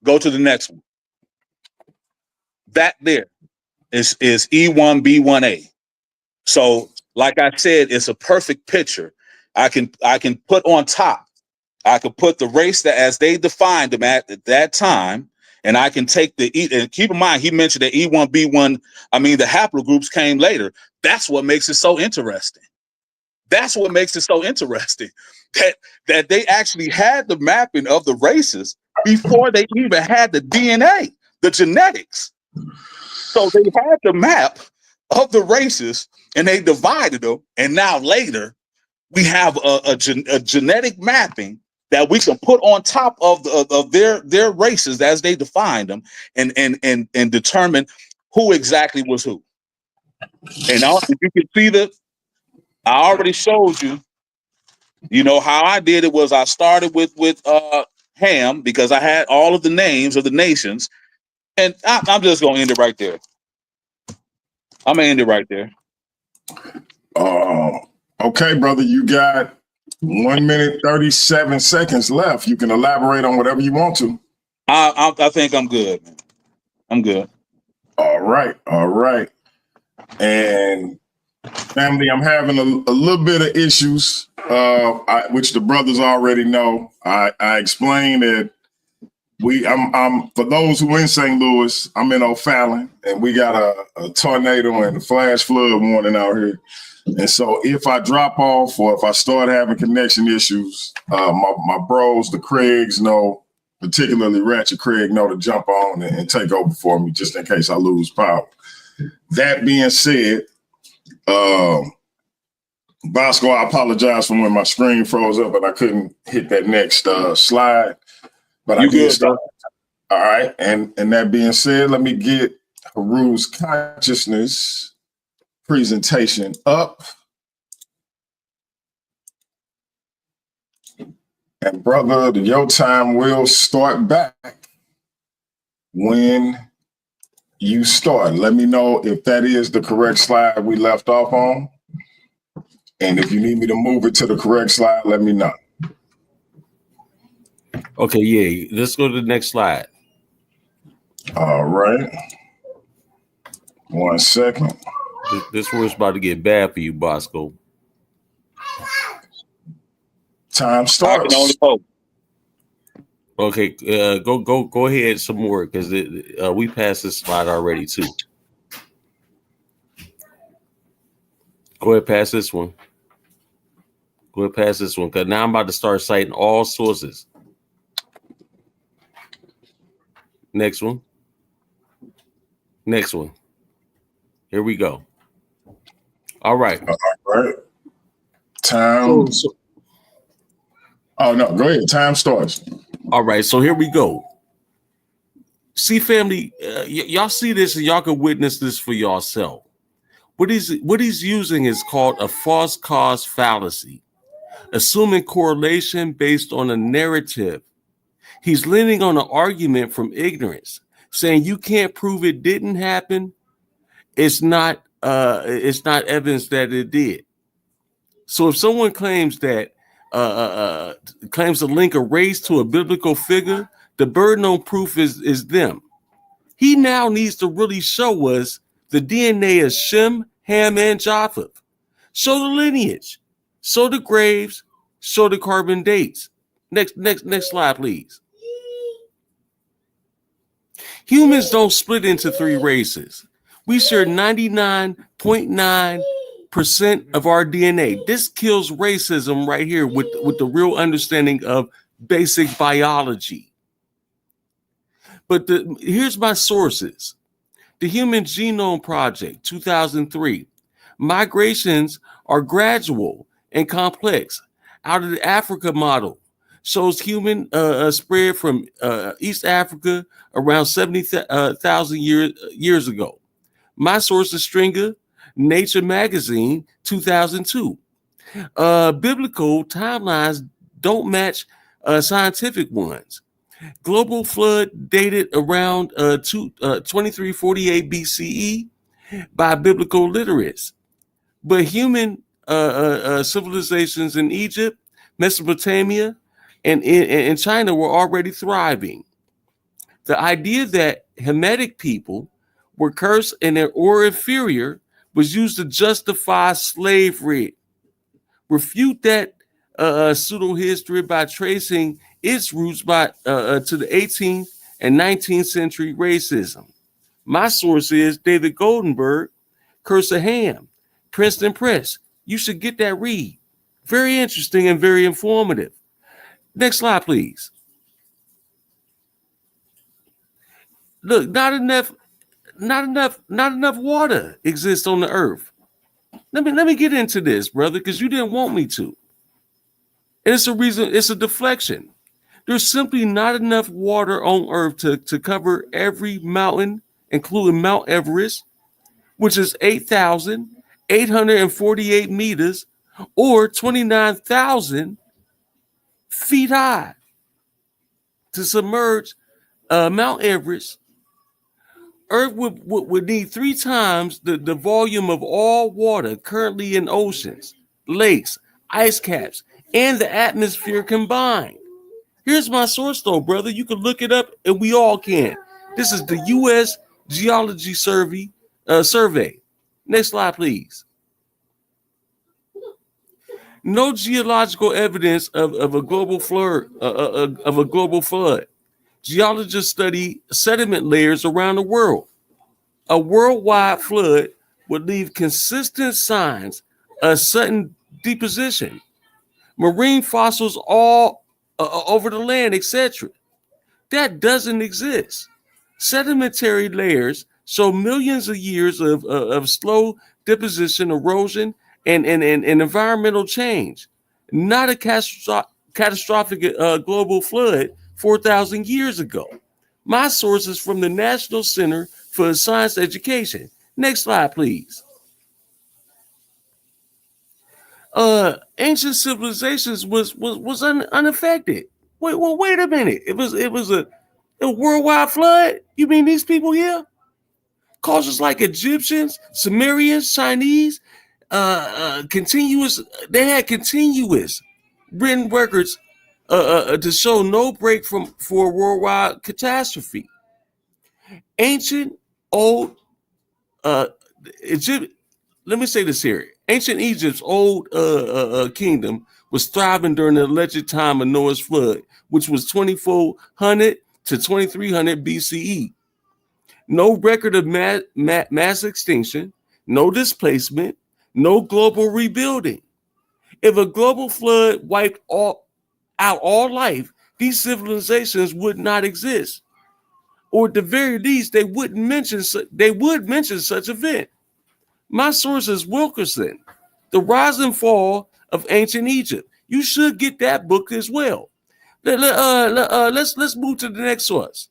go to the next one. That there is E1B1A. So, like I said, it's a perfect picture. I can put on top. I could put the race that as they defined them at that time, and I can take the E. And keep in mind, he mentioned that E1B1. I mean, the haplogroups came later. That's what makes it so interesting. That's what makes it so interesting that they actually had the mapping of the races before they even had the DNA, the genetics. So they had the map of the races and they divided them. And now later we have a genetic mapping that we can put on top of their races as they defined them and determine who exactly was who. And now if you can see that, I already showed you, how I did it was I started with Ham because I had all of the names of the nations. And I'm just going to end it right there. I'm going to end it right there. Okay, brother, you got 1 minute, 37 seconds left. You can elaborate on whatever you want to. I think I'm good, man. I'm good. All right. And family, I'm having a little bit of issues, which the brothers already know. I explained that I'm for those who in St. Louis, I'm in O'Fallon, and we got a tornado and a flash flood warning out here. And so if I drop off or if I start having connection issues, my bros, the Craigs, know, particularly Ratchet Craig, know to jump on and take over for me just in case I lose power. That being said, Bosco, I apologize for when my screen froze up and I couldn't hit that next slide. But I did start. All right. And that being said, let me get Heru's consciousness presentation up. And brother, your time will start back when you start. Let me know if that is the correct slide we left off on. And if you need me to move it to the correct slide, let me know. Okay, yeah, let's go to the next slide. All right. 1 second. This one's about to get bad for you, Bosco. Time starts. Okay, go ahead some more because we passed this slide already too. Go ahead, pass this one. Go ahead, pass this one because now I'm about to start citing all sources. Next one. Next one. Here we go. All right. All right. Time. Oh, no, go ahead. Time starts. All right. So here we go. See, family, y'all see this and y'all can witness this for yourself. What he's using is called a false cause fallacy, assuming correlation based on a narrative. He's leaning on an argument from ignorance, saying you can't prove it didn't happen. It's not evidence that it did. So if someone claims that claims to link a race to a biblical figure, the burden on proof is them. He now needs to really show us the DNA of Shem, Ham, and Japheth. Show the lineage, show the graves, show the carbon dates. Next slide, please. Humans don't split into three races. We share 99.9% of our DNA. This kills racism right here with the real understanding of basic biology. But here's my sources. The Human Genome Project, 2003. Migrations are gradual and complex. Out of the Africa model, shows human spread from East Africa around 70,000 years ago. My source is Stringer, Nature Magazine, 2002. Biblical timelines don't match scientific ones. Global flood dated around 2348 BCE by biblical literates. But human civilizations in Egypt, Mesopotamia, and China were already thriving. The idea that Hamitic people were cursed or inferior was used to justify slavery. Refute that pseudo history by tracing its roots to the 18th and 19th century racism. My source is David Goldenberg, Curse of Ham, Princeton Press. You should get that read. Very interesting and very informative. Next slide, please. Look, not enough water exists on the earth. Let me get into this, brother, because you didn't want me to. And it's a reason, it's a deflection. There's simply not enough water on earth to cover every mountain, including Mount Everest, which is 8,848 meters or 29,000 feet high. To submerge Mount Everest, Earth would need 3 times the volume of all water currently in oceans, lakes, ice caps, and the atmosphere combined. Here's my source, though, brother. You can look it up, and we all can. This is the U.S. Geology Survey. Next slide, please. No geological evidence of a global flood. Geologists study sediment layers around the world. A worldwide flood would leave consistent signs of sudden deposition, marine fossils all over the land, etc. That doesn't exist. Sedimentary layers show millions of years of slow deposition, erosion, and environmental change, not a catastrophic global flood 4,000 years ago. My source is from the National Center for Science Education. Next slide, please. Ancient civilizations was unaffected. Wait a minute. It was a worldwide flood. You mean these people here? Cultures like Egyptians, Sumerians, Chinese, they had continuous written records to show no break for a worldwide catastrophe. Ancient old Egypt. Let me say this here. Ancient Egypt's old kingdom was thriving during the alleged time of Noah's flood, which was 2400 to 2300 BCE. No record of mass extinction, no displacement, no global rebuilding. If a global flood wiped out all life, these civilizations would not exist. Or at the very least, they would mention such event. My source is Wilkerson, The Rise and Fall of Ancient Egypt. You should get that book as well. Let's move to the next source.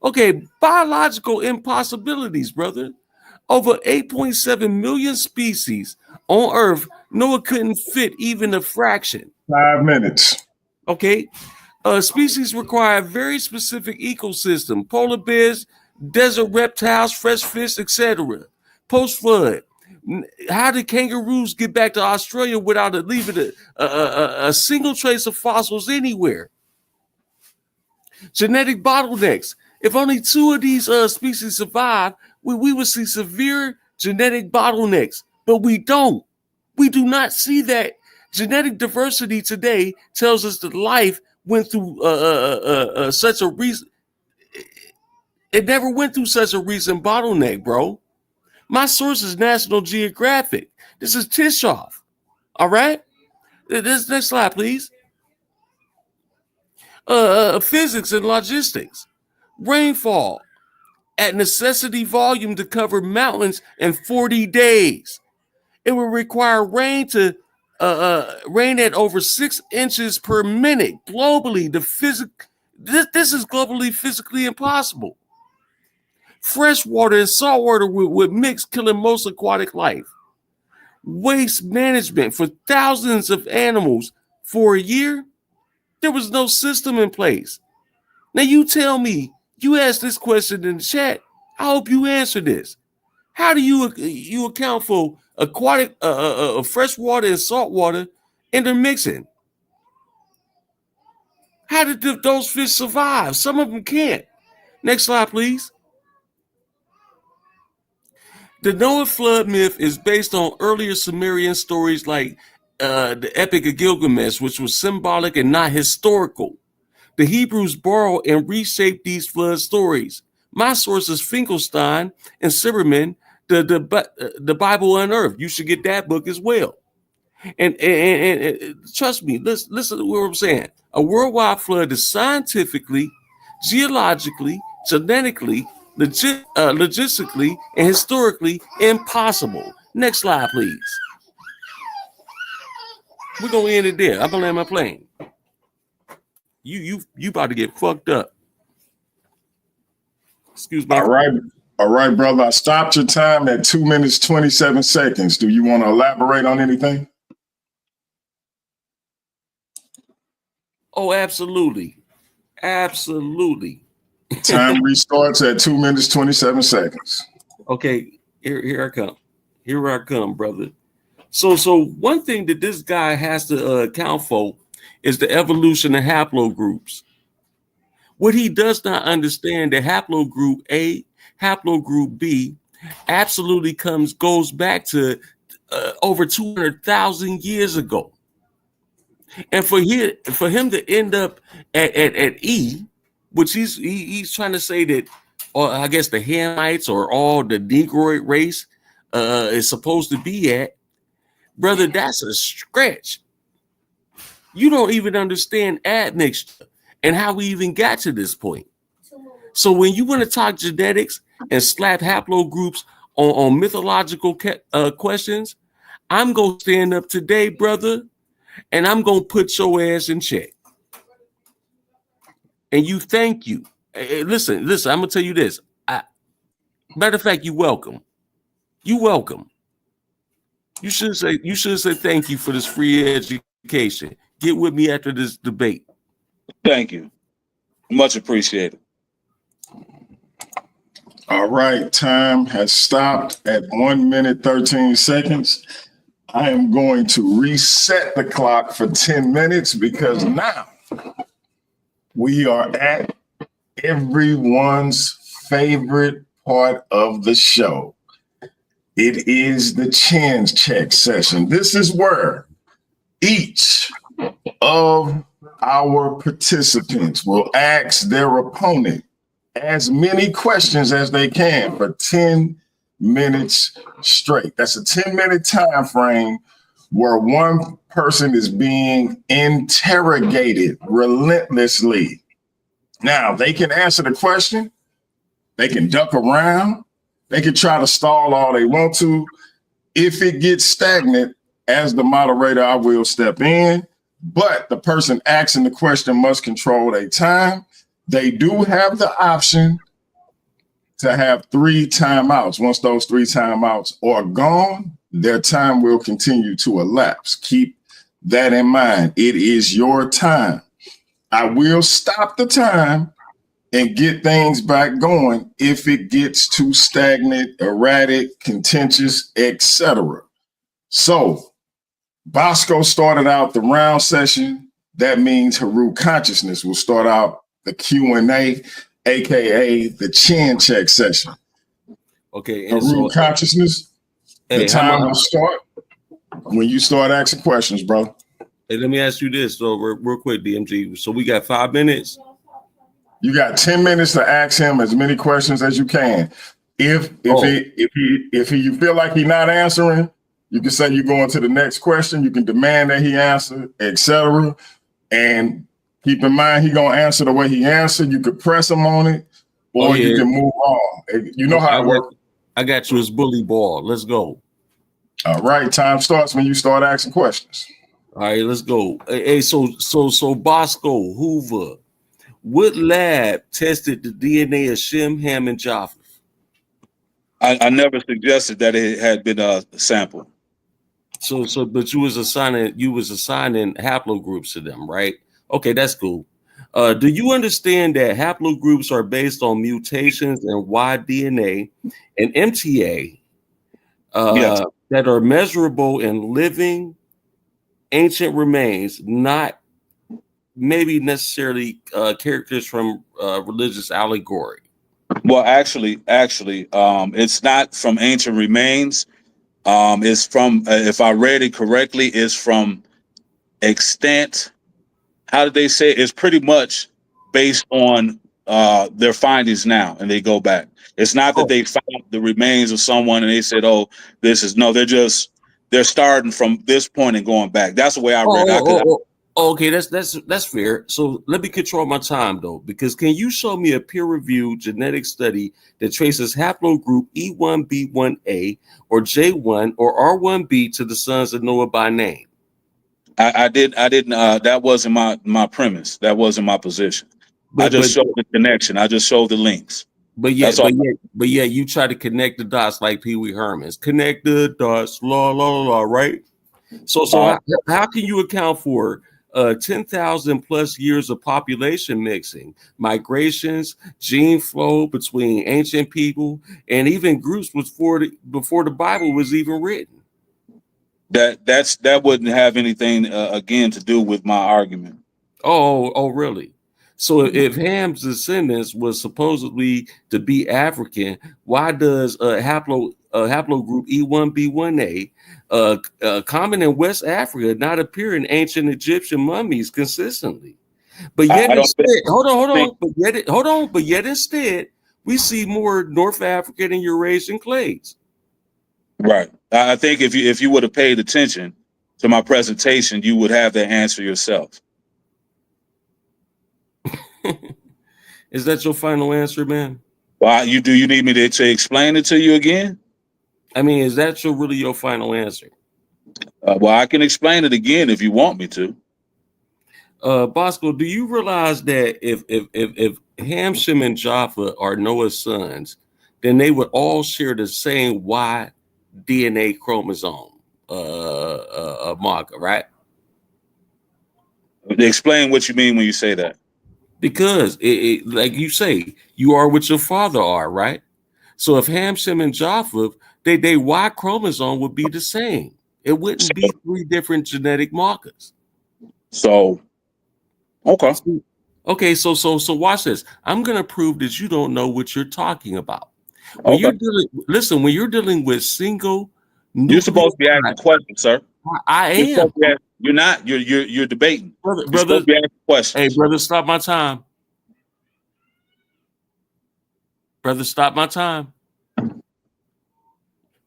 Okay, biological impossibilities, brother. Over 8.7 million species on Earth. Noah couldn't fit even a fraction. 5 minutes. Okay. Species require a very specific ecosystem. Polar bears, desert reptiles, fresh fish, etc. Post-flood. How did kangaroos get back to Australia without leaving a single trace of fossils anywhere? Genetic bottlenecks. If only 2 of these species survive, we would see severe genetic bottlenecks, but we don't. We do not see that. Genetic diversity today tells us that life went through such a recent. It never went through such a recent bottleneck, bro. My source is National Geographic. This is Tishoff. All right. This next slide, please. physics and logistics. Rainfall at necessity volume to cover mountains in 40 days. It will require rain to rain at over 6 inches per minute globally. This is globally physically impossible. Fresh water and salt water would mix, killing most aquatic life. Waste management for thousands of animals for a year. There was no system in place. Now you tell me, you asked this question in the chat. I hope you answer this. How do you account for aquatic, fresh water and salt water intermixing? How did those fish survive? Some of them can't. Next slide, please. The Noah flood myth is based on earlier Sumerian stories like the Epic of Gilgamesh, which was symbolic and not historical. The Hebrews borrowed and reshaped these flood stories. My source is Finkelstein and Silberman, the Bible Unearthed. You should get that book as well. And trust me, listen to what I'm saying. A worldwide flood is scientifically, geologically, genetically, logistically, and historically impossible. Next slide, please. We're gonna end it there. I'm gonna land my plane. You about to get fucked up. Excuse me. All right, brother. I stopped your time at 2 minutes, 27 seconds. Do you want to elaborate on anything? Oh, absolutely. Absolutely. Time restarts at 2 minutes, 27 seconds. Okay, here I come. Here I come, brother. So one thing that this guy has to account for is the evolution of haplogroups. What he does not understand, that haplogroup A, haplogroup B, absolutely goes back to over 200,000 years ago. And for him to end up at E, which he's trying to say that, or I guess the Hamites or all the Negroid race is supposed to be at, brother, that's a stretch. You don't even understand admixture and how we even got to this point. So when you want to talk genetics and slap haplogroups on mythological questions, I'm going to stand up today, brother, and I'm going to put your ass in check. And you thank you. Listen, I'm going to tell you this. Matter of fact, you're welcome. You're welcome. You should say thank you for this free education. Get with me after this debate. Thank you. Much appreciated. All right, time has stopped at 1 minute, 13 seconds. I am going to reset the clock for 10 minutes because now we are at everyone's favorite part of the show. It is the chin check session. This is where each of our participants will ask their opponent as many questions as they can for 10 minutes straight. That's a 10-minute time frame where one person is being interrogated relentlessly. Now, they can answer the question, they can duck around, they can try to stall all they want to. If it gets stagnant, as the moderator, I will step in, but the person asking the question must control their time. They do have the option to have 3 timeouts. Once those 3 timeouts are gone, their time will continue to elapse. Keep that in mind. It is your time. I will stop the time and get things back going if it gets too stagnant, erratic, contentious, etc. So Bosco started out the round session. That means Heru Consciousness will start out the Q&A, aka the chin check session. Okay, and Heru Consciousness, the time will start when you start asking questions, bro. Hey, let me ask you this, though, real quick, DMG. So we got 5 minutes. You got 10 minutes to ask him as many questions as you can. If you feel like he's not answering, you can say you're going to the next question. You can demand that he answer, etc. And Keep in mind, he gonna answer the way he answered. You could press him on it, or you can move on. You know how it works. I got you as bully ball. Let's go. All right, time starts when you start asking questions. All right, let's go. Hey, so Bosco, Hoover, what lab tested the DNA of Shem, Ham, and Japheth? I never suggested that it had been a sample. But you was assigning haplogroups to them, right? Okay, that's cool. Do you understand that haplogroups are based on mutations in Y DNA and MTA Yes. that are measurable in living ancient remains, not maybe necessarily characters from religious allegory? Well, actually, it's not from ancient remains. It's from, if I read it correctly, it's from extant. How did they say it? It's pretty much based on their findings now, and they go back. It's not that they found the remains of someone and they said, "Oh, this is," no. They're starting from this point and going back. That's the way I read it. Okay, that's fair. So let me control my time though, because can you show me a peer-reviewed genetic study that traces haplogroup E1B1A or J1 or R1B to the sons of Noah by name? I didn't. That wasn't my premise. That wasn't my position. I just showed the connection. I just showed the links. But yet, you try to connect the dots like Pee Wee Herman's. Connect the dots, la la la, right? So how can you account for 10,000 plus years of population mixing, migrations, gene flow between ancient people, and even groups before the Bible was even written? That wouldn't have anything again to do with my argument. Oh, really? So if Ham's descendants was supposedly to be African, why does haplogroup E1B1A, common in West Africa, not appear in ancient Egyptian mummies consistently? But yet instead, But yet instead, we see more North African and Eurasian clades. Right. I think if you would have paid attention to my presentation, you would have the answer yourself. Is that your final answer, man? Well, you need me to explain it to you again? I mean, is that really your final answer? Well, I can explain it again if you want me to. Bosco, do you realize that if Ham, Shem, and Japheth are Noah's sons, then they would all share the same Y DNA chromosome marker, right? Explain what you mean when you say that. Because it like you say, you are what your father are, right? So if Ham, Shem, and Japheth, they Y chromosome would be the same. It wouldn't be three different genetic markers. So, okay. Okay, so watch this. I'm gonna prove that you don't know what you're talking about. When you're dealing with single, you're supposed to be asking questions, sir. I am. You're not. You're debating. Brother, you're supposed to be asking questions. Hey, brother, stop my time. Brother, stop my time.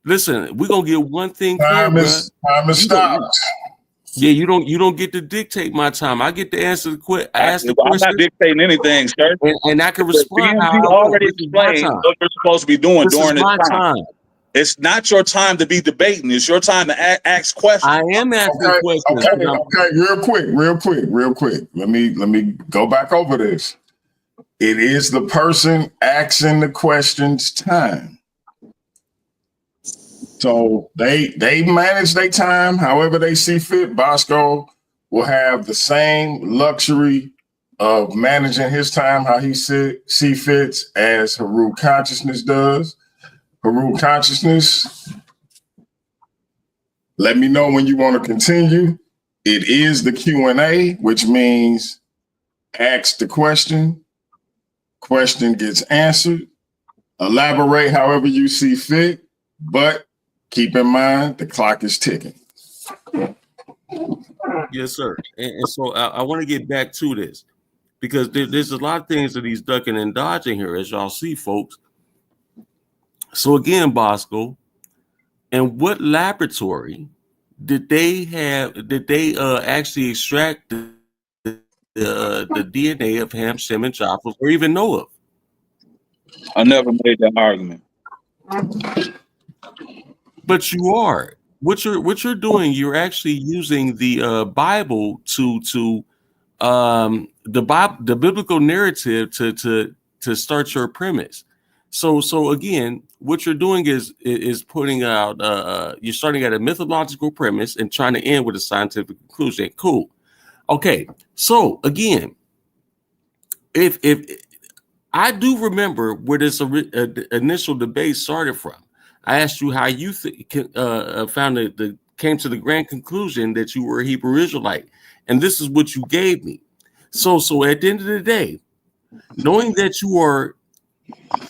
Listen, we're gonna get one thing clear, Time is stopped. Yeah, you don't get to dictate my time. I get to answer the question. I'm not dictating anything, sir. And I can respond. You already explained what you're supposed to be doing during this time. It's not your time to be debating. It's your time to ask questions. I am asking questions. Okay, real quick. Let me go back over this. It is the person asking the questions time. So they manage their time however they see fit. Bosco will have the same luxury of managing his time how he see fits as Heru Consciousness does. Heru Consciousness, let me know when you want to continue. It is the Q&A, which means ask the question gets answered, elaborate however you see fit, but keep in mind the clock is ticking. Yes, sir. And so I want to get back to this because there's a lot of things that he's ducking and dodging here, as y'all see, folks. So again, Bosco, and what laboratory did they actually extract the DNA of Ham, Shem, and Japheth, or even Noah. I never made that argument. But you are. What you're doing, you're actually using the Bible the biblical narrative to start your premise. So again, what you're doing is putting out you're starting at a mythological premise and trying to end with a scientific conclusion. Cool. Okay. So again, if I do remember where this initial debate started from. I asked you how you found came to the grand conclusion that you were a Hebrew Israelite, and this is what you gave me. So at the end of the day, knowing that you are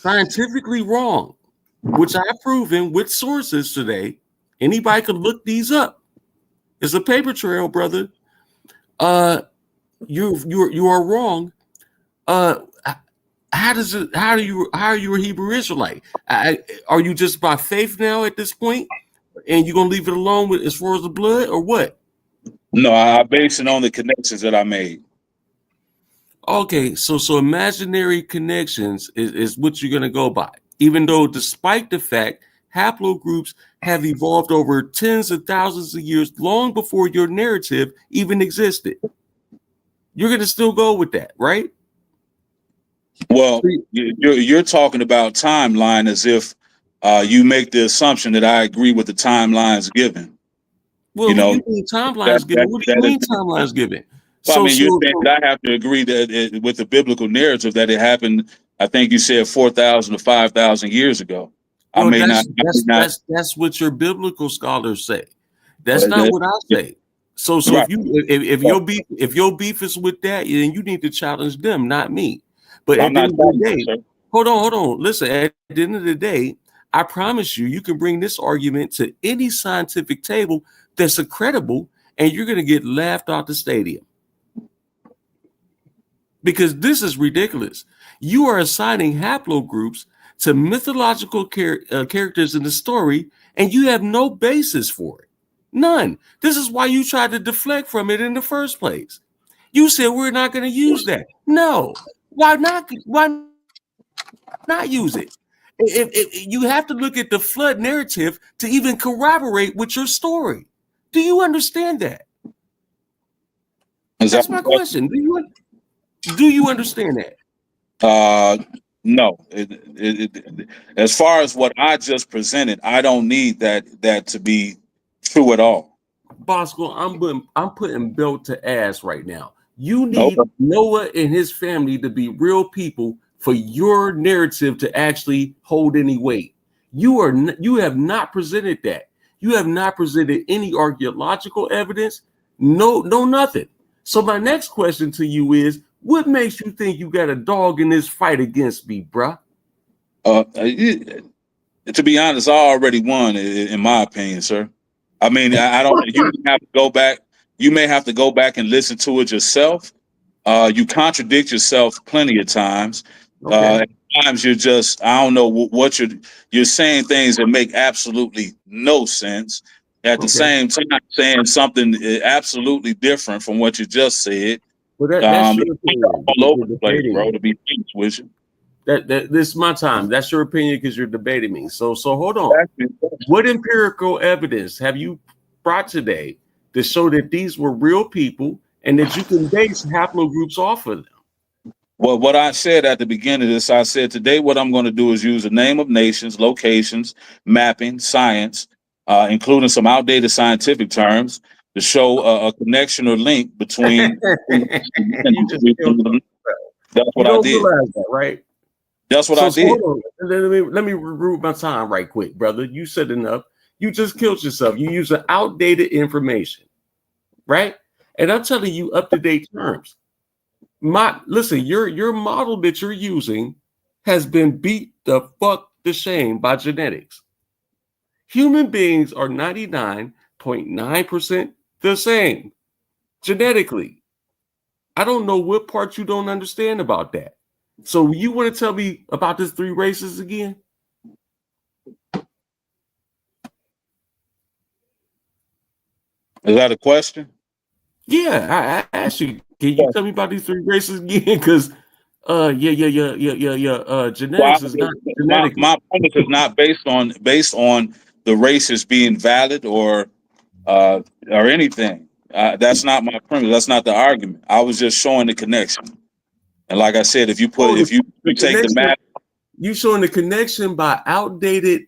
scientifically wrong, which I've proven with sources today, anybody can look these up. It's a paper trail, brother. You are wrong. How are you a Hebrew Israelite? Are you just by faith now at this point, and you're gonna leave it alone with as far as the blood, or what? No, I base it on the connections that I made. Okay, so imaginary connections is what you're gonna go by, even though despite the fact haplogroups have evolved over tens of thousands of years, long before your narrative even existed. You're gonna still go with that, right? Well, you're talking about timeline as if you make the assumption that I agree with the timelines given. Well, You know, you mean timelines given? What do you mean timelines given? I mean, you're saying that I have to agree that with the biblical narrative that it happened. I think you said 4,000 to 5,000 years ago. Well, I may not. That's what your biblical scholars say. That's not what I say. So right. if your beef is with that, then you need to challenge them, not me. But I'm at the end not of the day, hold on. Listen, at the end of the day, I promise you can bring this argument to any scientific table that's credible, and you're going to get laughed out the stadium. Because this is ridiculous. You are assigning haplogroups to mythological characters in the story, and you have no basis for it. None. This is why you tried to deflect from it in the first place. You said we're not going to use that. No. Why not? Why not use it? If you have to look at the flood narrative to even corroborate with your story. Do you understand that? That's my question. Do you understand that? No. As far as what I just presented, I don't need that to be true at all. Bosco, I'm putting belt to ass right now. You need Noah and his family to be real people for your narrative to actually hold any weight. You have not presented that. You have not presented any archaeological evidence. No, nothing. So my next question to you is, what makes you think you got a dog in this fight against me, bruh? To be honest, I already won, in my opinion, sir. I mean, I don't. You have to go back. You may have to go back and listen to it yourself. You contradict yourself plenty of times. Okay. At times you're just, I don't know what you're saying things that make absolutely no sense. At the same time, saying something absolutely different from what you just said. Well, that's your opinion. All over the place, bro. To be honest with you. This is my time. That's your opinion because you're debating me. So hold on. What empirical evidence have you brought today to show that these were real people and that you can base haplogroups off of them? Well, what I said at the beginning of this, I said today what I'm going to do is use the name of nations, locations, mapping, science, including some outdated scientific terms to show a connection or link between. That's what I did. Realize that, right? That's what I did. Let me regroup my time right quick, brother. You said enough. You just killed yourself. You use outdated information, right? And I'm telling you up-to-date terms. Listen, your model that you're using has been beat the fuck to shame by genetics. Human beings are 99.9% the same genetically. I don't know what part you don't understand about that. So you want to tell me about this 3 races again? Is that a question? Yeah, I asked you, Can you tell me about these 3 races again? Because genetics is not genetic. My premise is not based on the races being valid or anything. That's not my premise. That's not the argument. I was just showing the connection. And like I said, if you take the math, you showing the connection by outdated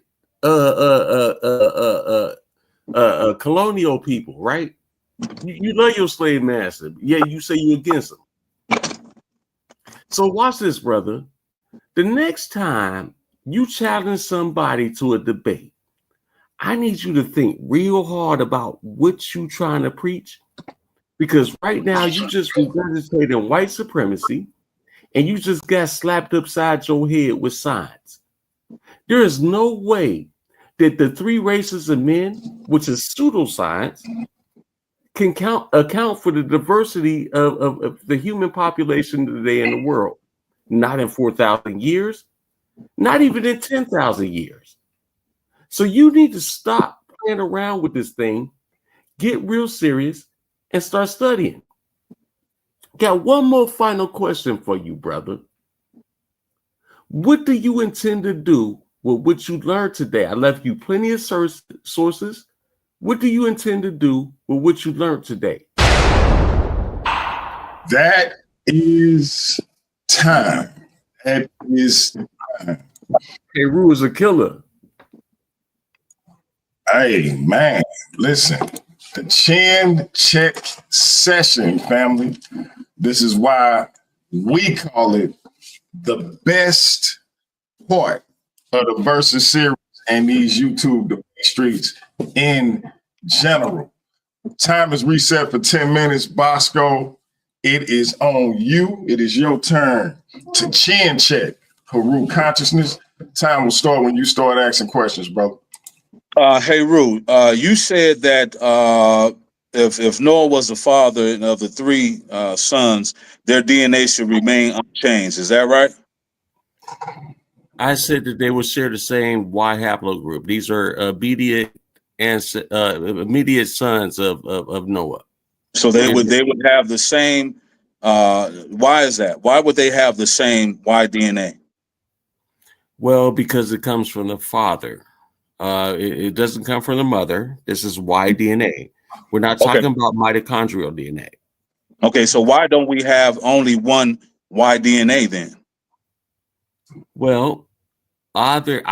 colonial people, right? You love your slave master. Yeah, you say you're against them. So watch this, brother. The next time you challenge somebody to a debate, I need you to think real hard about what you trying to preach, because right now you just regurgitating white supremacy and you just got slapped upside your head with science. There is no way that the 3 races of men, which is pseudoscience, can account for the diversity of the human population today in the world. Not in 4,000 years, not even in 10,000 years. So you need to stop playing around with this thing, get real serious, and start studying. Got one more final question for you, brother. What do you intend to do with what you learned today? I left you plenty of sources. What do you intend to do with what you learned today? That is time. That is time. Heru is a killer. Hey, man, listen. The chin check session, family. This is why we call it the best part of the Versus series and these YouTube debate streets in general. Time is reset for 10 minutes. Bosco, it is on you. It is your turn to chin check Heru consciousness. Time will start when you start asking questions, brother. Heru, you said that if Noah was the father of the 3 sons, their DNA should remain unchanged. Is that right? I said that they would share the same Y haplogroup. These are immediate sons of Noah. So they would have the same. Why is that? Why would they have the same Y DNA? Well, because it comes from the father. It doesn't come from the mother. This is Y DNA. We're not talking about mitochondrial DNA. Okay, so why don't we have only one Y DNA then? Well, either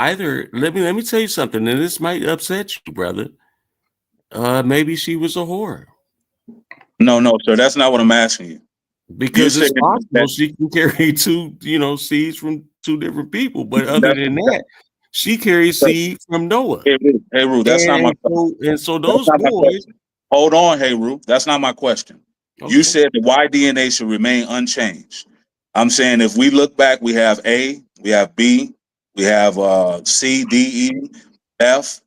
let me tell you something, and this might upset you, brother. Maybe she was a whore. No, sir, that's not what I'm asking you. Because it's possible she can carry 2, seeds from 2 different people, but other than that, she carries seed from Noah. Heru, that's not my question. And so those boys. Hold on, Heru, that's not my question. Okay. You said the Y DNA should remain unchanged. I'm saying if we look back, we have A, we have B, we have C, D, E, F.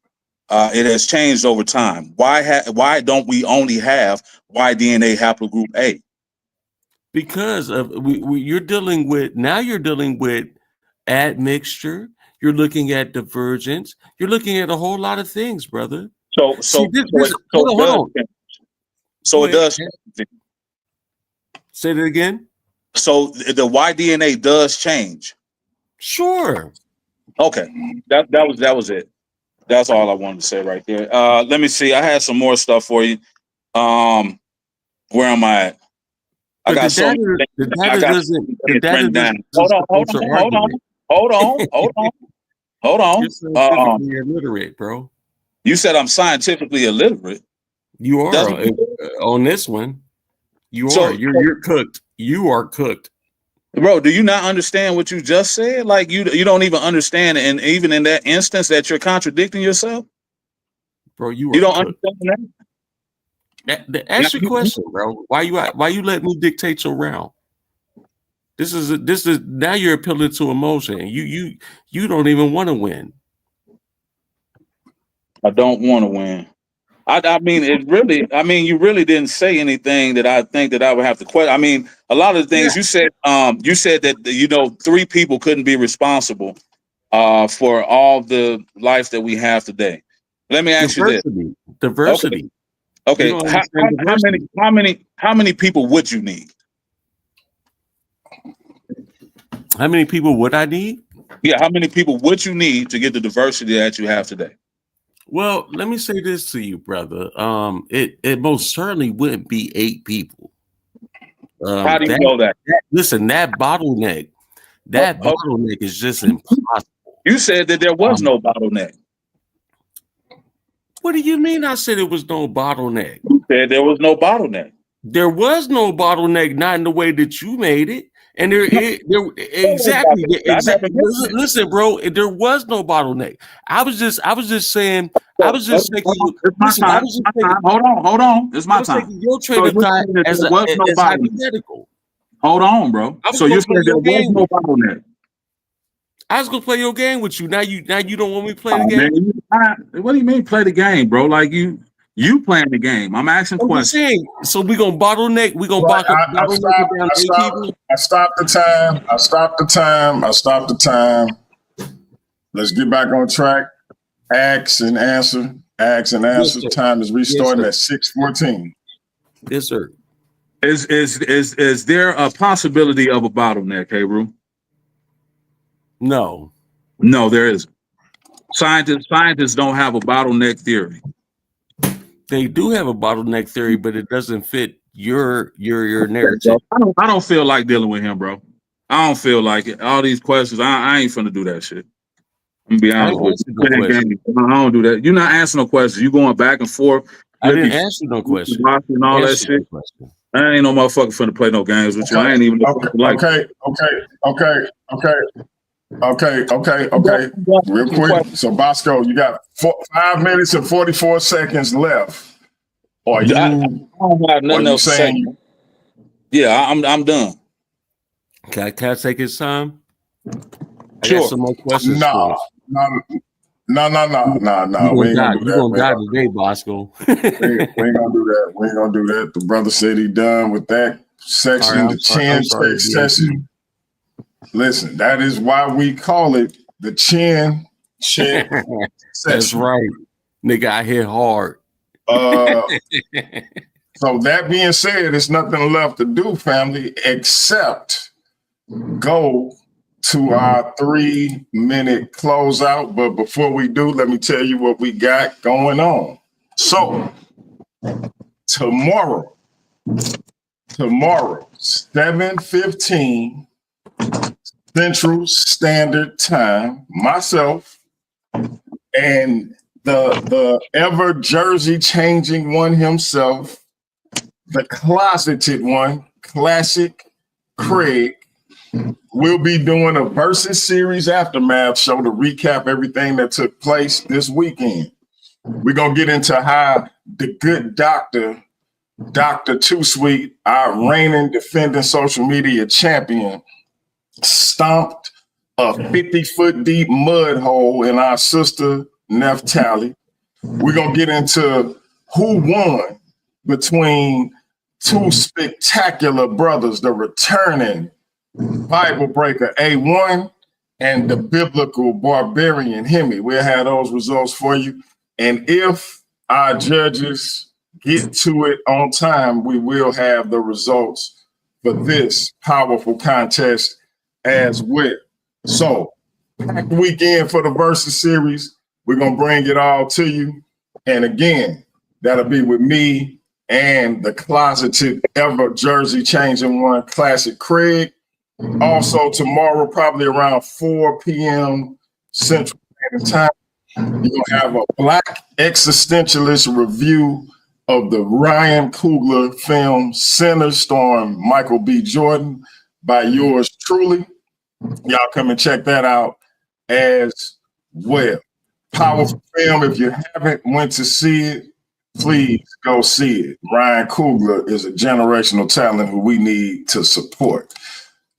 It has changed over time. Why don't we only have Y DNA haplogroup A? Because of you're dealing with admixture. You're looking at divergence. You're looking at a whole lot of things, brother. So it does. Say that again. So the Y DNA does change. Sure. Okay. That was it. That's all I wanted to say right there. Let me see. I had some more stuff for you. Where am I at? I got some. Hold on. You're scientifically illiterate, bro. You said I'm scientifically illiterate. You are on this one. You're cooked. You are cooked. Bro, do you not understand what you just said? Like you don't even understand, and even in that instance that you're contradicting yourself? Bro, you don't understand that? Ask your question, bro. Why you let me dictate your round? This is now you're appealing to emotion. You don't even want to win. I don't want to win. I mean, you really didn't say anything that I think that I would have to question. I mean, a lot of the things you said that 3 people couldn't be responsible for all the life that we have today. Let me ask you this. Diversity. Okay. How many people would you need? How many people would I need? Yeah, how many people would you need to get the diversity that you have today? Well, let me say this to you, brother. It most certainly wouldn't be 8 people. How do you know that? Listen, that bottleneck is just impossible. You said that there was Um, no bottleneck. What do you mean? I said it was no bottleneck. You said there was no bottleneck. There was no bottleneck, not in the way that you made it. And exactly. Listen, bro, there was no bottleneck. I was just saying. I was just taking. It's my time. Hold on. It's my time. Your train of thought as hypothetical. Hold on, bro. So you said there was no bottleneck. I was gonna play your game with you. Now you don't want me to play the game. Man, what do you mean play the game, bro? Like you playing the game. I'm asking questions. So we gonna bottleneck. We gonna bottleneck. I stopped the time. Let's get back on track. Ask and answer. Yes, Time is restarting at 6:14. Yes, sir. Is there a possibility of a bottleneck, Heru? No, there isn't. Scientists don't have a bottleneck theory. they do have a bottleneck theory, but it doesn't fit your narrative. I don't feel like dealing with him, bro. I don't feel like it. All these questions, I ain't finna do that shit. I'm gonna be honest with you. I don't do that. You're not answering no questions. You going back and forth. I didn't answer no question. And all that shit. I ain't no motherfucker finna play no games with you. I ain't even Okay. Real quick. So Bosco, you got 5 minutes and 44 seconds left. Are you? I don't have nothing else to say. Yeah, I'm done. Can I take his time? I Sure. got some more questions. No. We ain't gonna do that. You're gonna die today, Bosco. we ain't gonna do that. We ain't gonna do that. The brother said he done with that section, the chin check session. Listen, that is why we call it the chin check session. That's right. Nigga, I hit hard. So that being said, there's nothing left to do, family, except go to our 3-minute closeout. But before we do, let me tell you what we got going on. So tomorrow, 7:15 Central Standard Time, myself and the ever jersey changing one himself, the closeted one, Classic Craig, we'll be doing a Versus Series aftermath show to recap everything that took place this weekend. We're going to get into how the good Dr. Too Sweet, our reigning defending social media champion, stomped a 50-foot deep mud hole in our sister Neftali. We're going to get into who won between two spectacular brothers, the returning Bible breaker A1 and the biblical barbarian Hemi. We'll have those results for you. And if our judges get to it on time, we will have the results for this powerful contest as well. So, packed weekend for the Versus Series. We're going to bring it all to you. And again, that'll be with me and the closeted ever jersey changing one, Classic Craig. Also tomorrow, probably around 4 p.m. Central Standard Time, you're going to have a Black existentialist review of the Ryan Coogler film Sinner, starring Michael B. Jordan, by yours truly. Y'all come and check that out as well. Powerful film. If you haven't went to see it, please go see it. Ryan Coogler is a generational talent who we need to support.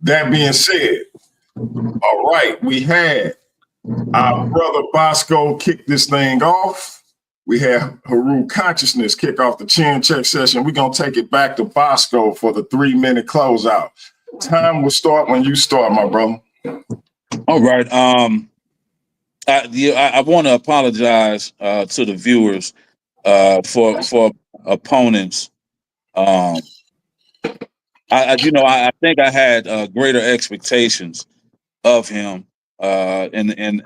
That being said, all right, we had our brother Bosco kick this thing off. We have Heru Consciousness kick off the chin check session. We're going to take it back to Bosco for the 3-minute closeout. Time will start when you start, my brother. All right. I want to apologize to the viewers for opponents. I think I had greater expectations of him. And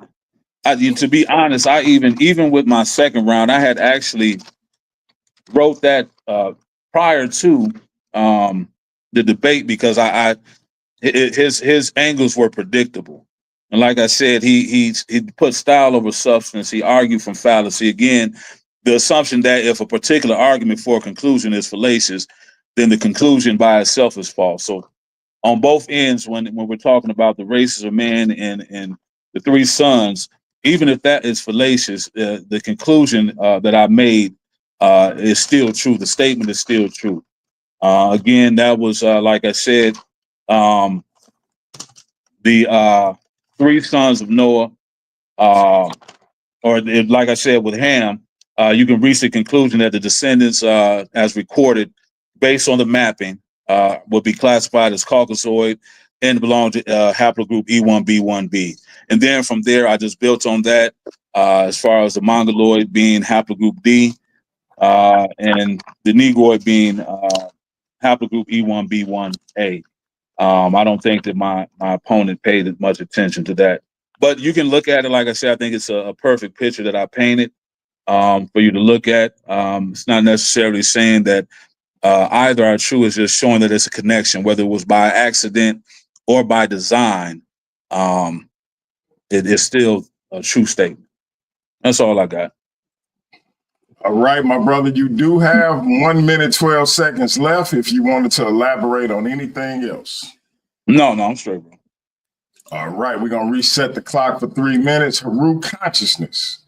to be honest, I even with my second round, I had actually wrote that prior to the debate because his angles were predictable. And like I said, he put style over substance. He argued from fallacy. Again, the assumption that if a particular argument for a conclusion is fallacious, then the conclusion by itself is false. So on both ends, when we're talking about the races of man and the three sons, even if that is fallacious, the conclusion that I made is still true. The statement is still true. Again, that was like I said, the three sons of Noah, like I said with Ham, you can reach the conclusion that the descendants, as recorded, based on the mapping, will be classified as Caucasoid and belong to haplogroup E1B1B. And then from there, I just built on that as far as the Mongoloid being haplogroup D and the Negroid being haplogroup E1B1A. I don't think that my opponent paid much attention to that. But you can look at it, like I said, I think it's a perfect picture that I painted for you to look at. It's not necessarily saying that either are true. It's just showing that there's a connection, whether it was by accident or by design. It is still a true statement. That's all I got. All right, my brother, you do have 1 minute, 12 seconds left if you wanted to elaborate on anything else. No, I'm straight, bro. All right, we're going to reset the clock for 3 minutes. Heru consciousness.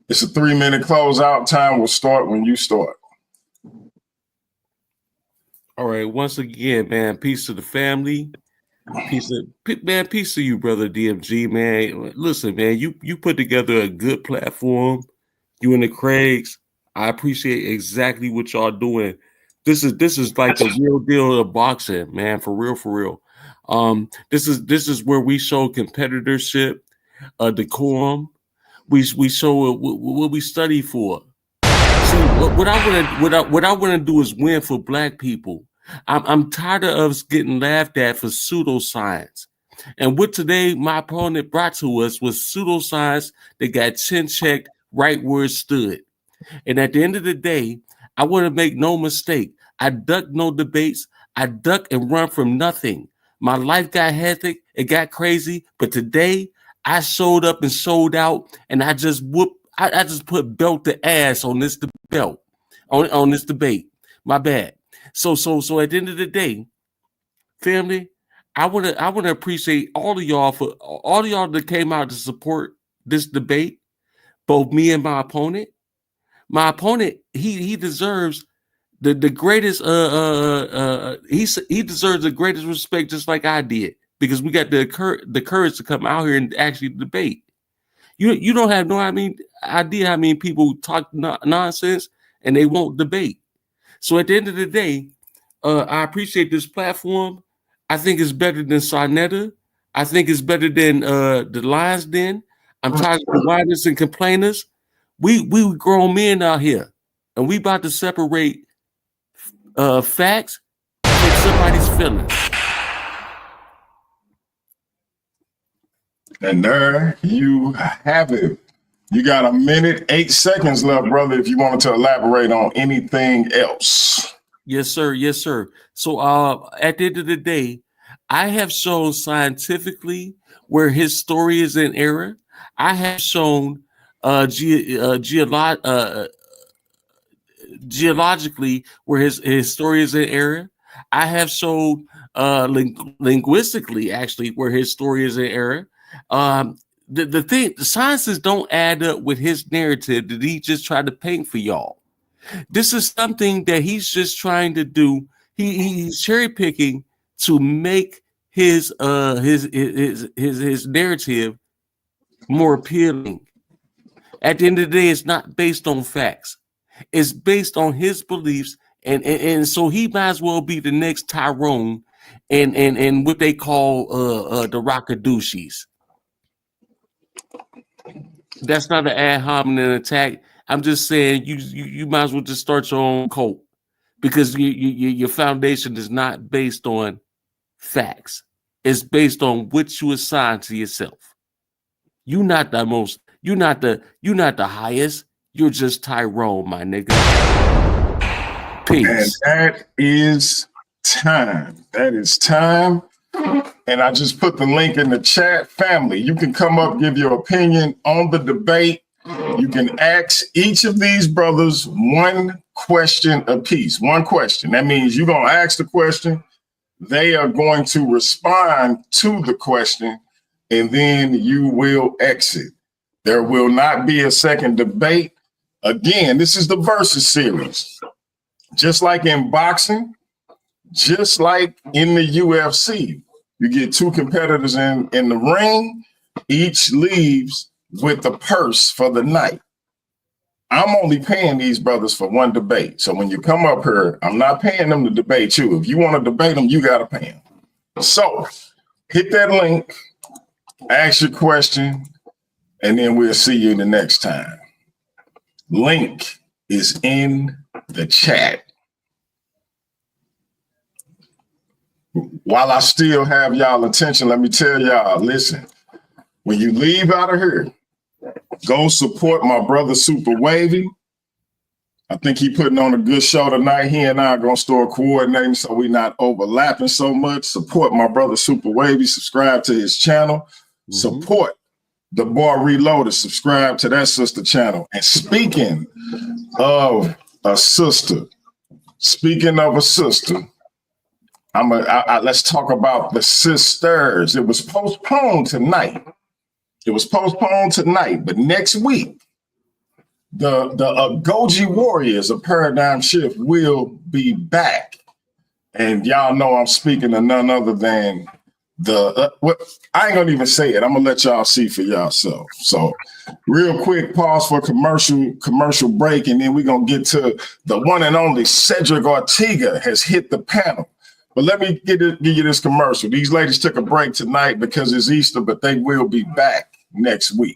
It's a 3-minute closeout. Time will start when you start. All right, once again, man, peace to the family. Peace to you, brother DMG, man. Listen, man, you put together a good platform. You and the Craigs. I appreciate exactly what y'all doing. This is like the real deal of boxing, man. For real. This is where we show competitorship, decorum. We show what we study for. See, what I want to do is win for Black people. I'm tired of us getting laughed at for pseudoscience. And what today my opponent brought to us was pseudoscience that got chin checked right where it stood. And at the end of the day, I want to make no mistake. I duck no debates. I duck and run from nothing. My life got hectic. It got crazy. But today, I showed up and sold out, and I just put belt to ass on this on this debate. My bad. So at the end of the day, family, I wanna appreciate all of y'all that came out to support this debate, both me and my opponent. My opponent, he deserves the greatest he deserves the greatest respect, just like I did, because we got the courage to come out here and actually debate. You don't have no idea how many people talk nonsense and they won't debate. So at the end of the day, I appreciate this platform. I think it's better than Sarnetta. I think it's better than the Lions Den. I'm tired of the whiners and complainers. We grown men out here, and we about to separate facts from somebody's feelings. And there you have it. You got 1 minute, 8 seconds left, brother, if you wanted to elaborate on anything else. Yes, sir. So at the end of the day, I have shown scientifically where his story is in error. I have shown geologically where his story is in error. I have shown linguistically actually where his story is in error. The sciences don't add up with his narrative that he just tried to paint for y'all. This is something that he's just trying to do. He's cherry picking to make his narrative more appealing. At the end of the day, it's not based on facts. It's based on his beliefs, and so he might as well be the next Tyrone and what they call the Rockadushis. That's not an ad hominem attack. I'm just saying you might as well just start your own cult, because your foundation is not based on facts. It's based on what you assign to yourself. You're not the most, you're not the highest. You're just Tyrone, my nigga. And Peace. that is time. That is time. And I just put the link in the chat. Family, you can come up, give your opinion on the debate. You can ask each of these brothers one question apiece. One question. That means you're going to ask the question. They are going to respond to the question, and then you will exit. There will not be a second debate. Again, this is the Versus series. Just like in boxing, just like in the UFC, you get two competitors in the ring, each leaves with the purse for the night. I'm only paying these brothers for one debate. So when you come up here, I'm not paying them to debate you. If you want to debate them, you got to pay them. So hit that link, ask your question, and then we'll see you the next time. Link is in the chat. While I still have y'all attention, let me tell y'all, listen, when you leave out of here, go support my brother Super Wavy. I think he putting on a good show tonight. He and I are going to start coordinating so we're not overlapping so much. Support my brother Super Wavy. Subscribe to his channel. Support the boy Reloaded. Subscribe to that sister channel. And speaking of a sister, let's talk about the sisters. It was postponed tonight. But next week, the Goji Warriors of Paradigm Shift will be back. And y'all know I'm speaking of none other than I ain't gonna even say it. I'm gonna let y'all see for yourself. So real quick, pause for commercial break, and then we're gonna get to the one and only Cedric Ortega has hit the panel. But let me give you this commercial. These ladies took a break tonight because it's Easter, but they will be back next week.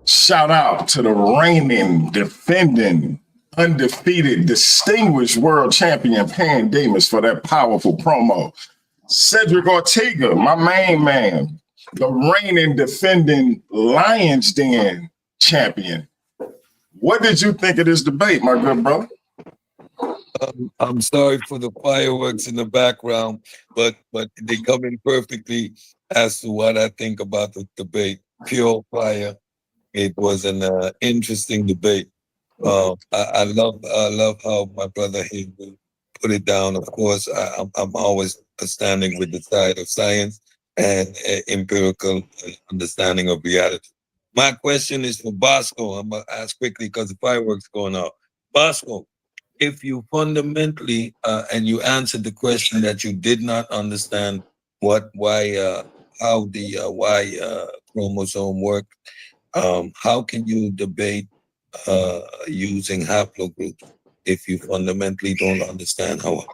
Shout out to the reigning, defending, undefeated, distinguished world champion Pandemus for that powerful promo. Cedric Ortega, my main man, the reigning, defending Lions Den champion. What did you think of this debate, my good brother? I'm sorry for the fireworks in the background, but they come in perfectly as to what I think about the debate. Pure fire. It was an interesting debate. I love how my brother Heru put it down. Of course, I'm always standing with the side of science and empirical understanding of reality. My question is for Bosco. I'm gonna ask quickly because the fireworks going off. Bosco, if you fundamentally and you answered the question that you did not understand how the Y chromosome worked. How can you debate using haplogroups if you fundamentally don't understand how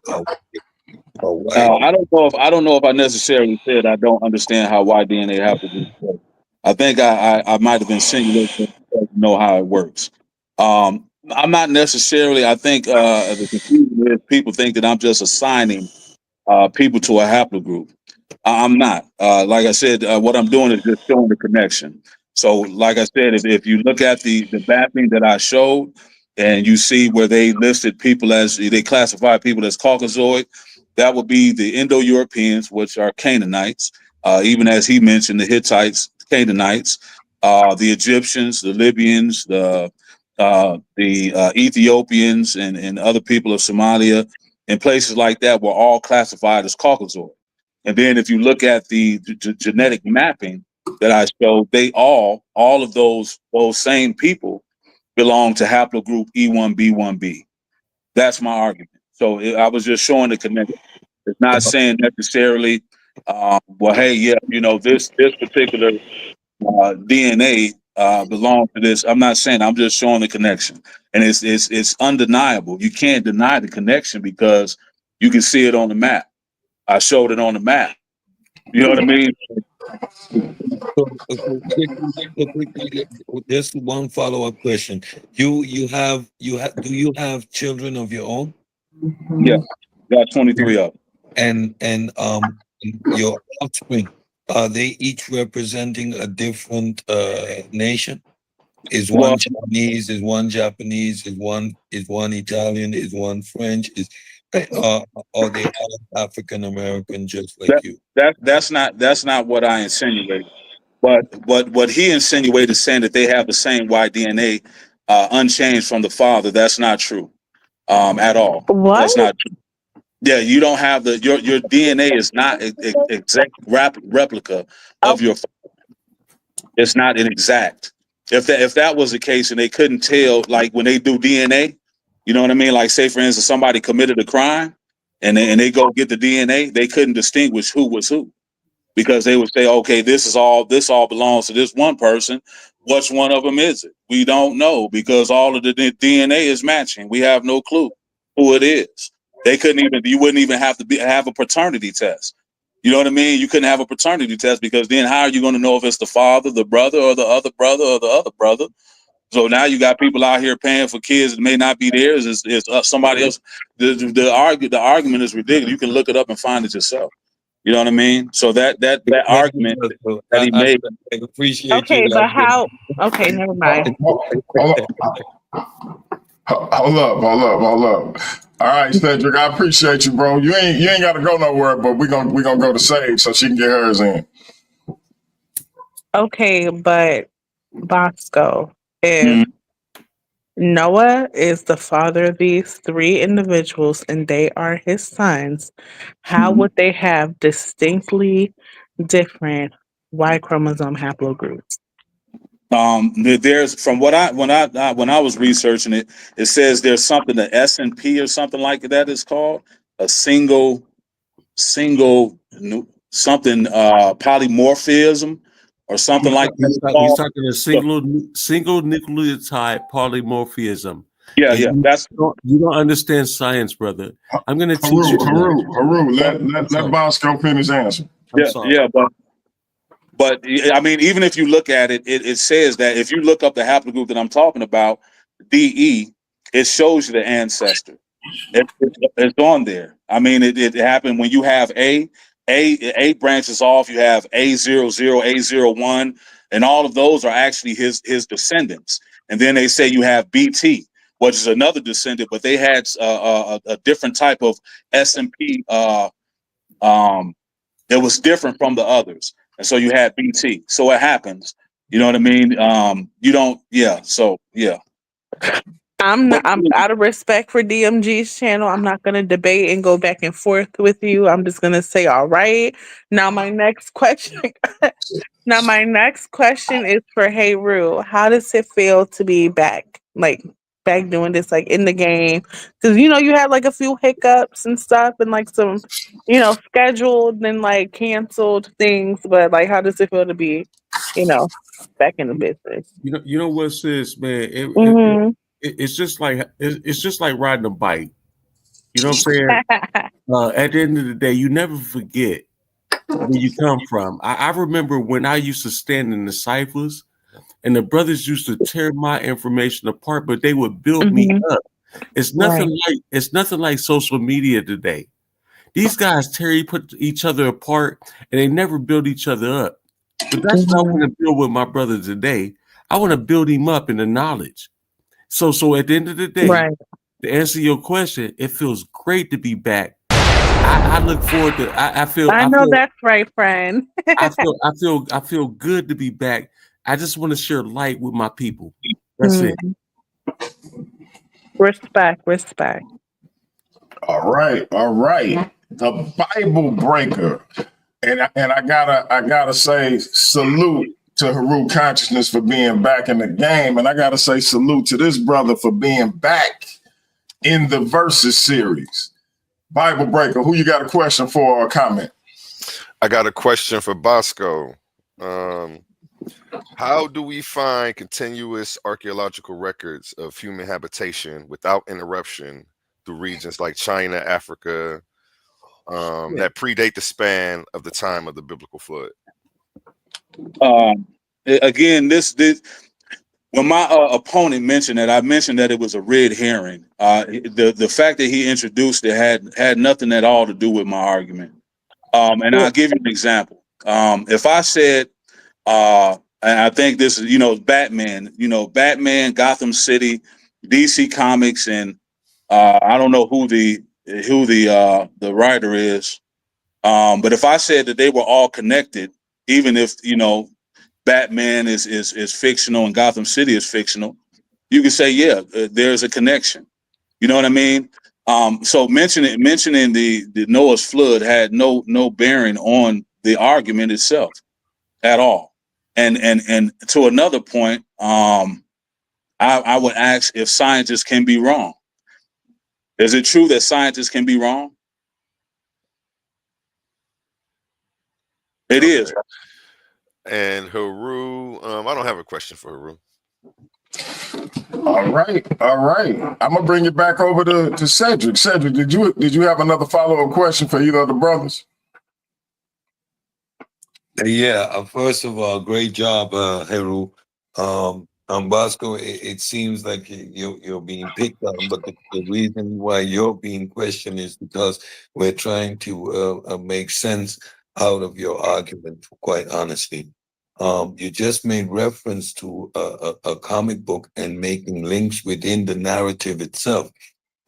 I don't know if I necessarily said I don't understand how Y DNA happens. I think I might have insinuated to know how it works. I'm not necessarily. I think the confusion is people think that I'm just assigning people to a haplogroup. I'm not. Like I said, what I'm doing is just showing the connection. So, like I said, if you look at the mapping that I showed, and you see where they listed people they classify people as Caucasoid, that would be the Indo-Europeans, which are Canaanites. Even as he mentioned, the Hittites, Canaanites, the Egyptians, the Libyans, the Ethiopians, and other people of Somalia, and places like that were all classified as Caucasoid. And then if you look at the genetic mapping that I showed, they all of those same people belong to haplogroup E1B1B. That's my argument. So I was just showing the connection. It's not saying necessarily, well, hey, yeah, you know, this particular DNA belongs to this. I'm not saying. I'm just showing the connection, and it's undeniable. You can't deny the connection because you can see it on the map. I showed it on the map. You know what I mean? So quickly, just one follow-up question. Do you have children of your own? Yeah, got 23 of them. And your offspring, are they each representing a different nation? Is one Well, Chinese? Is one Japanese? Is one Italian? Is one French? Are they all African American just like you? that's not what I insinuated. But what he insinuated, saying that they have the same Y DNA, unchanged from the father, that's not true, at all. What? That's not true. Yeah, you don't have your DNA is not exact replica of your. It's not an exact. If that was the case and they couldn't tell, like when they do DNA, you know what I mean? Like say for instance, somebody committed a crime, and they go get the DNA, they couldn't distinguish who was who, because they would say, okay, this all belongs to this one person. Which one of them is it? We don't know, because all of the DNA is matching. We have no clue who it is. They couldn't even. You wouldn't even have to have a paternity test. You know what I mean? You couldn't have a paternity test, because then how are you going to know if it's the father, the brother, or the other brother, or the other brother? So now you got people out here paying for kids that may not be theirs. Is somebody else? The argument is ridiculous. You can look it up and find it yourself. You know what I mean? So that argument that he made. I appreciate Okay, you. but how? Okay, never mind. Hold up. All right, Cedric, I appreciate you, bro. You ain't got to go nowhere, but we gonna go to Sage so she can get hers in. Okay, but Bosco, if Mhm. Noah is the father of these three individuals and they are his sons, how would they have distinctly different Y chromosome haplogroups? There's from what when I was researching it, it says there's something, the S&P or something like that is called a single something polymorphism or something like that. He's talking a single nucleotide polymorphism. Yeah, And yeah, you don't understand science, brother. I'm going to teach you. Haru, let Bosco finish answer. yeah, but I mean, even if you look at it, it says that if you look up the haplogroup that I'm talking about, DE, it shows you the ancestor. It's on there. I mean, it happened when you have A branches off. You have A00, A01, and all of those are actually his descendants. And then they say you have BT, which is another descendant, but they had a different type of S&P. It was different from the others, and so you had BT. So it happens. You know what I mean? You don't. Yeah. So yeah. I'm out of respect for DMG's channel. I'm not gonna debate and go back and forth with you. I'm just gonna say all right. Now my next question is for Heru. How does it feel to be back? Like back doing this like in the game? Because you had like a few hiccups and stuff and like some, scheduled and like canceled things, but like how does it feel to be, back in the business? You know what, sis, man? Mhm. It's just like riding a bike. You know what I'm saying? At the end of the day, you never forget where you come from. I remember when I used to stand in the ciphers, and the brothers used to tear my information apart, but they would build me Mhm. up. It's nothing like social media today. These guys put each other apart, and they never build each other up. But that's what I want to build with my brother today. I want to build him up in the knowledge. So at the end of the day, Right. to answer your question, it feels great to be back. I look forward to. I feel. I know that's right, friend. I feel good to be back. I just want to share light with my people. That's it. Respect. All right. the Bible breaker. And I gotta say salute to Heru Consciousness for being back in the game. And I gotta say salute to this brother for being back in the Versus series. Bible breaker, who you got a question for or a comment? I got a question for Bosco. How do we find continuous archaeological records of human habitation without interruption through regions like China, Africa, that predate the span of the time of the biblical flood? Again, this when my opponent mentioned that, I mentioned that it was a red herring. The fact that he introduced it had nothing at all to do with my argument. And I'll give you an example. If I said, and I think this is, Batman, Gotham City, DC Comics, and I don't know who the writer is. But if I said that they were all connected, even if Batman is fictional and Gotham City is fictional, you can say, yeah, there's a connection. You know what I mean? So mentioning the Noah's flood had no bearing on the argument itself at all. And to another point, I would ask if scientists can be wrong. Is it true that scientists can be wrong? It is. And Heru, I don't have a question for Heru. All right. I'm gonna bring it back over to Cedric. Cedric, did you have another follow-up question for either of the brothers? Yeah, first of all, great job, Heru. Bosco, it seems like you're being picked on, but the reason why you're being questioned is because we're trying to make sense out of your argument, quite honestly. You just made reference to a comic book and making links within the narrative itself.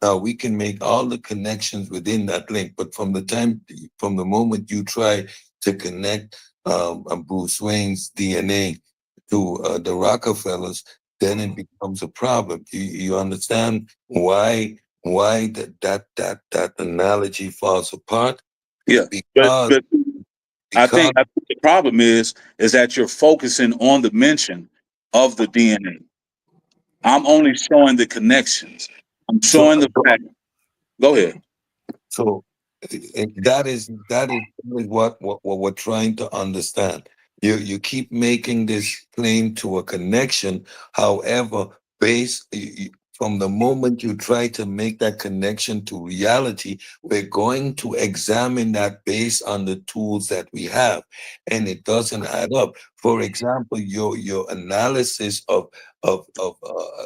Now, we can make all the connections within that link, but from the moment you try to connect Bruce Wayne's DNA to the Rockefellers, then it becomes a problem. You understand why that analogy falls apart? Yeah, Because I think the problem is that you're focusing on the mention of the DNA. I'm only showing the connections. I'm showing the fact. Go ahead. So that is what we're trying to understand. You keep making this claim to a connection. However, from the moment you try to make that connection to reality, we're going to examine that based on the tools that we have, and it doesn't add up. For example, your analysis of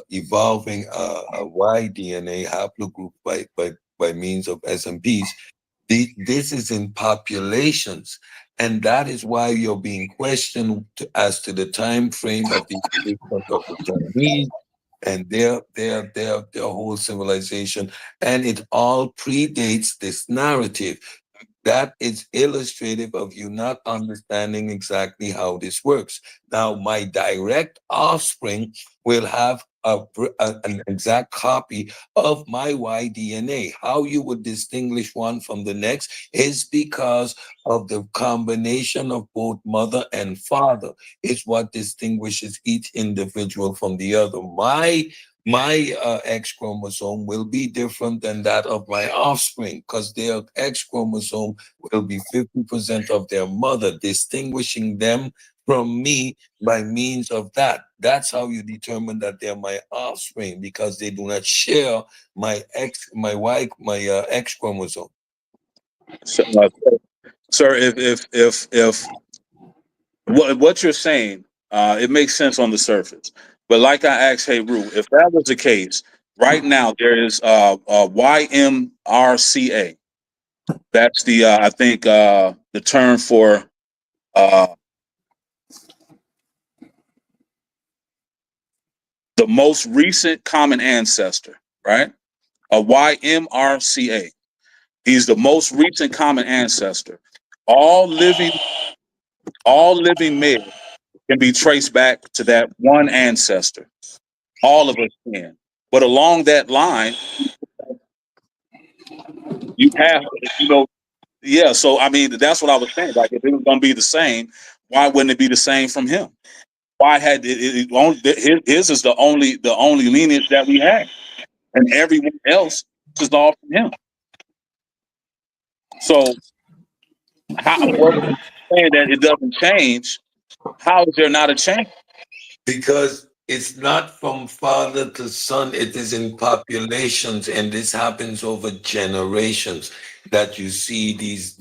evolving a Y DNA haplogroup by means of SMPs. This is in populations, and that is why you're being questioned as to the time frame of the existence of the Chinese and their whole civilization, and it all predates this narrative. That is illustrative of you not understanding exactly how this works. Now, my direct offspring will have an exact copy of my Y-DNA. How you would distinguish one from the next is because of the combination of both mother and father is what distinguishes each individual from the other. My X chromosome will be different than that of my offspring because their X chromosome will be 50% of their mother, distinguishing them from me by means of that. That's how you determine that they're my offspring, because they do not share my X chromosome. So, sir, if what you're saying, it makes sense on the surface. But like I asked Heru, if that was the case, right now there is YMRCA. That's the I think the term for the most recent common ancestor, right? A YMRCA. He's the most recent common ancestor. All living males can be traced back to that one ancestor. All of us can. But along that line, you have, Yeah, so I mean, that's what I was saying. Like, if it was going to be the same, why wouldn't it be the same from him? Why had his is the only lineage that we have, and everyone else is all from him. So, what saying that it doesn't change? How is there not a change? Because it's not from father to son, it is in populations, and this happens over generations that you see these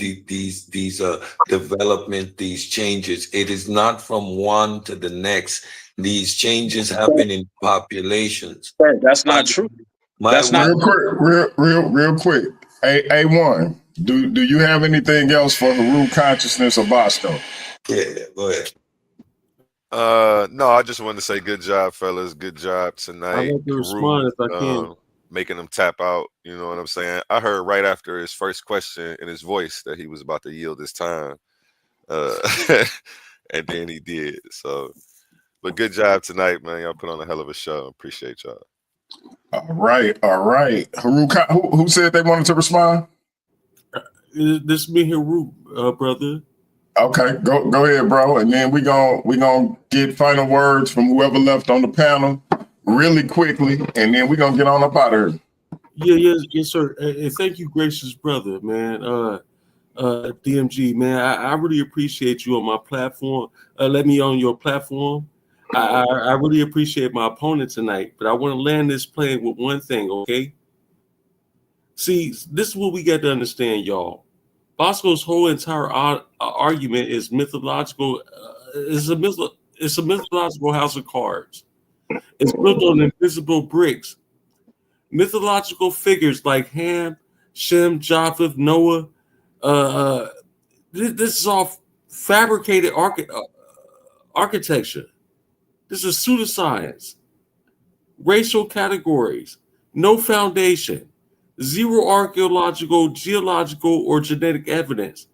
development, these changes. It is not from one to the next. These changes happen in populations. That's My, not true. my That's not. Real quick, real quick. A1, do you have anything else for Heru consciousness or Bosco? Yeah, go ahead. No, I just wanted to say good job, fellas. Good job I tonight. want to Heru, respond if I can. making them tap out. You know what I'm saying? I heard right after his first question in his voice that he was about to yield his time. Uh, and then he did. So, but good job tonight, man. Y'all put on a hell of a show. Appreciate y'all. All right, all right. Heru, who said they wanted to respond? This me Heru, brother. Okay, go ahead, bro. And then we gonna get final words from whoever left on the panel really quickly, and then we gonna get on up out of here. Yes, sir. And thank you, gracious brother, man. DMG, man, I really appreciate you on my platform. Let me on your platform. I really appreciate my opponent tonight, but I want to land this plane with one thing, okay? See, this is what we got to understand, y'all. Bosco's whole entire argument is mythological. It's a mythological house of cards. It's built on invisible bricks. Mythological figures like Ham, Shem, Japheth, Noah. This is all fabricated architecture. This is pseudoscience. Racial categories. No foundation. Zero archaeological, geological, or genetic evidence.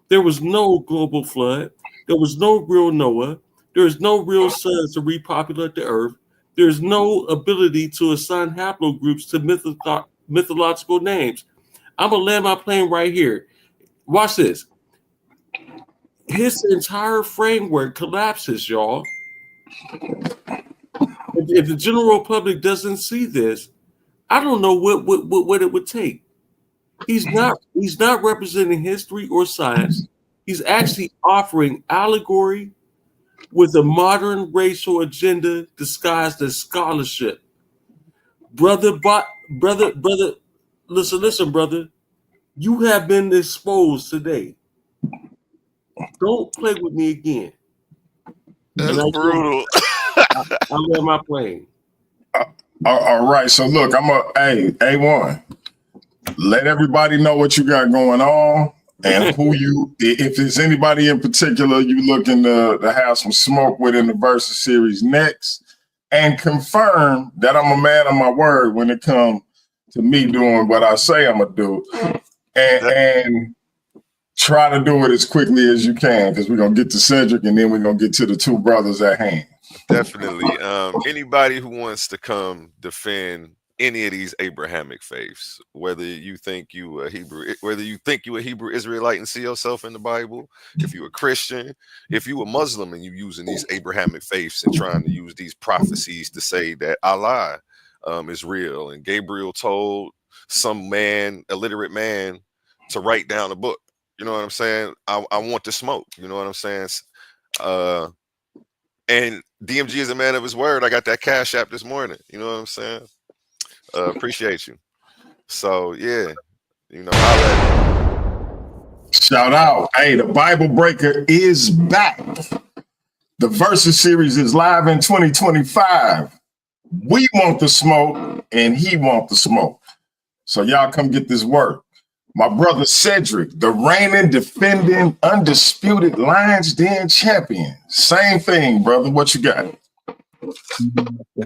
There was no global flood. There was no real Noah. There is no real suns to repopulate the earth. There's no ability to assign haplogroups to mythological names. I'm going to land my plane right here. Watch this. His entire framework collapses, y'all. If the general public doesn't see this, I don't know what it would take. He's not representing history or science. He's actually offering allegory with a modern racial agenda disguised as scholarship. Brother, listen, brother. You have been exposed today. Don't play with me again. That's brutal. I land my plane. All right. So look, A1. Let everybody know what you got going on and who you. If there's anybody in particular you looking to have some smoke with in the Versus series next, and confirm that I'm a man of my word when it comes to me doing what I say I'm gonna do, and try to do it as quickly as you can, because we're gonna get to Cedric and then we're gonna get to the two brothers at hand. Definitely. Anybody who wants to come defend any of these Abrahamic faiths, whether you think you a Hebrew Israelite and see yourself in the Bible, if you're a Christian, if you a Muslim and you using these Abrahamic faiths and trying to use these prophecies to say that Allah is real, and Gabriel told some man, illiterate man, to write down a book. You know what I'm saying? I want to smoke. You know what I'm saying? And DMG is a man of his word. I got that Cash App this morning. You know what I'm saying? Appreciate you. So yeah, you know, Shout out. Hey, the Bible Breaker is back. The Versus series is live in 2025. We want the smoke and he want the smoke. So y'all come get this work. My brother Cedric, the reigning, defending, undisputed Lions Den champion. Same thing, brother. What you got?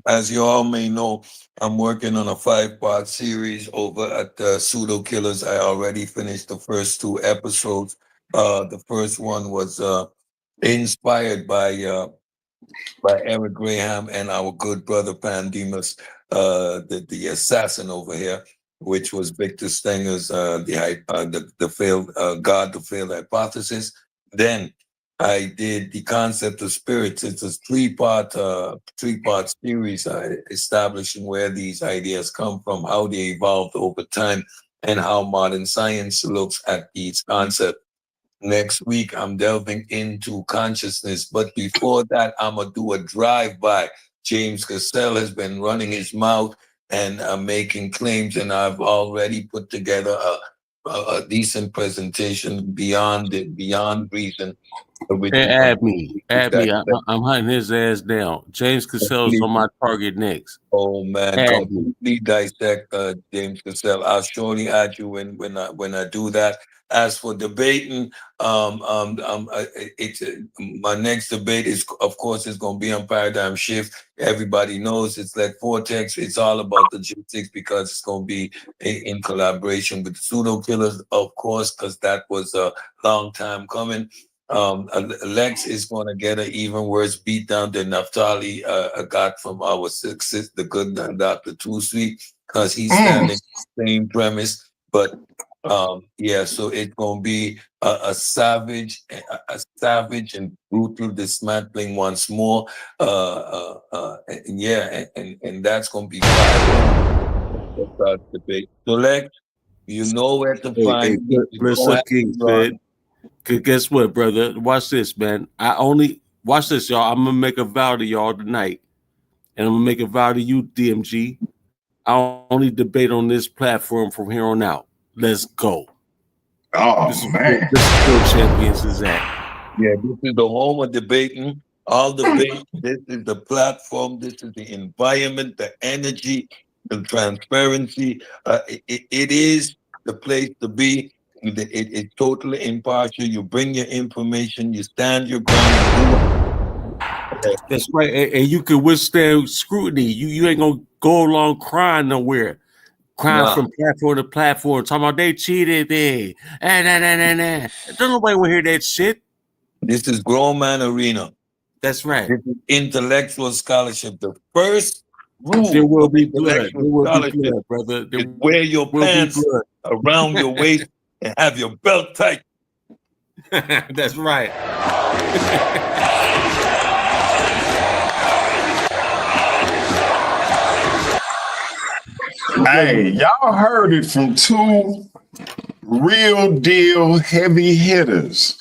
As you all may know, I'm working on a 5-part series over at Pseudo Killers. I already finished the first 2 episodes. The first one was inspired by Eric Graham and our good brother Pandemus, the assassin over here. which was Victor Stenger's the failed God, the failed hypothesis. Then I did the concept of spirits. It's a three-part series establishing where these ideas come from, how they evolved over time, and how modern science looks at these concepts. Next week, I'm delving into consciousness, but before that, I'm gonna do a drive-by. James Cassell has been running his mouth and making claims, and I've already put together a decent presentation beyond reason. Which Hey, is add me. Add me. that I'm hunting his ass down. James Cassell's on my target next. oh man, Add me. completely dissect James Cassell. I'll surely add you when I do that. As for debating, it's my next debate is of course it's going to be on paradigm shift. Everybody knows it's like Vortex. It's all about logistics because it's going to be in collaboration with the pseudo killers, of course, because that was a long time coming. Lex is going to get an even worse beatdown than Naftali got from our the good Dr. Too Sweet, because he's standing the same premise. But yeah, so it's going to be a savage and brutal dismantling once more. And yeah, and that's going to be fire. Debate. So Lex, you know where to find me. Listen, King said. Guess what, brother? Watch this, man. Watch this, y'all. I'm gonna make a vow to y'all tonight, and I'm gonna make a vow to you, DMG. I'll only debate on this platform from here on out. Let's go. Oh, this man. This is where champions is at. Yeah, this is the home of debating. All debate. This is the platform. This is the environment, the energy, the transparency. It is the place to be. It's totally impartial. You bring your information. You stand your ground. That's right, and you can withstand scrutiny. You ain't gonna go along crying nowhere. Crying from platform to platform, talking about they cheated there. Don't nobody want to hear that shit. This is grown man arena. That's right. This is intellectual scholarship. The first rule there will be blood. There will be blood, brother. Is wear your pants around your waist and have your belt tight. That's right. Hey, y'all heard it from two real deal heavy hitters.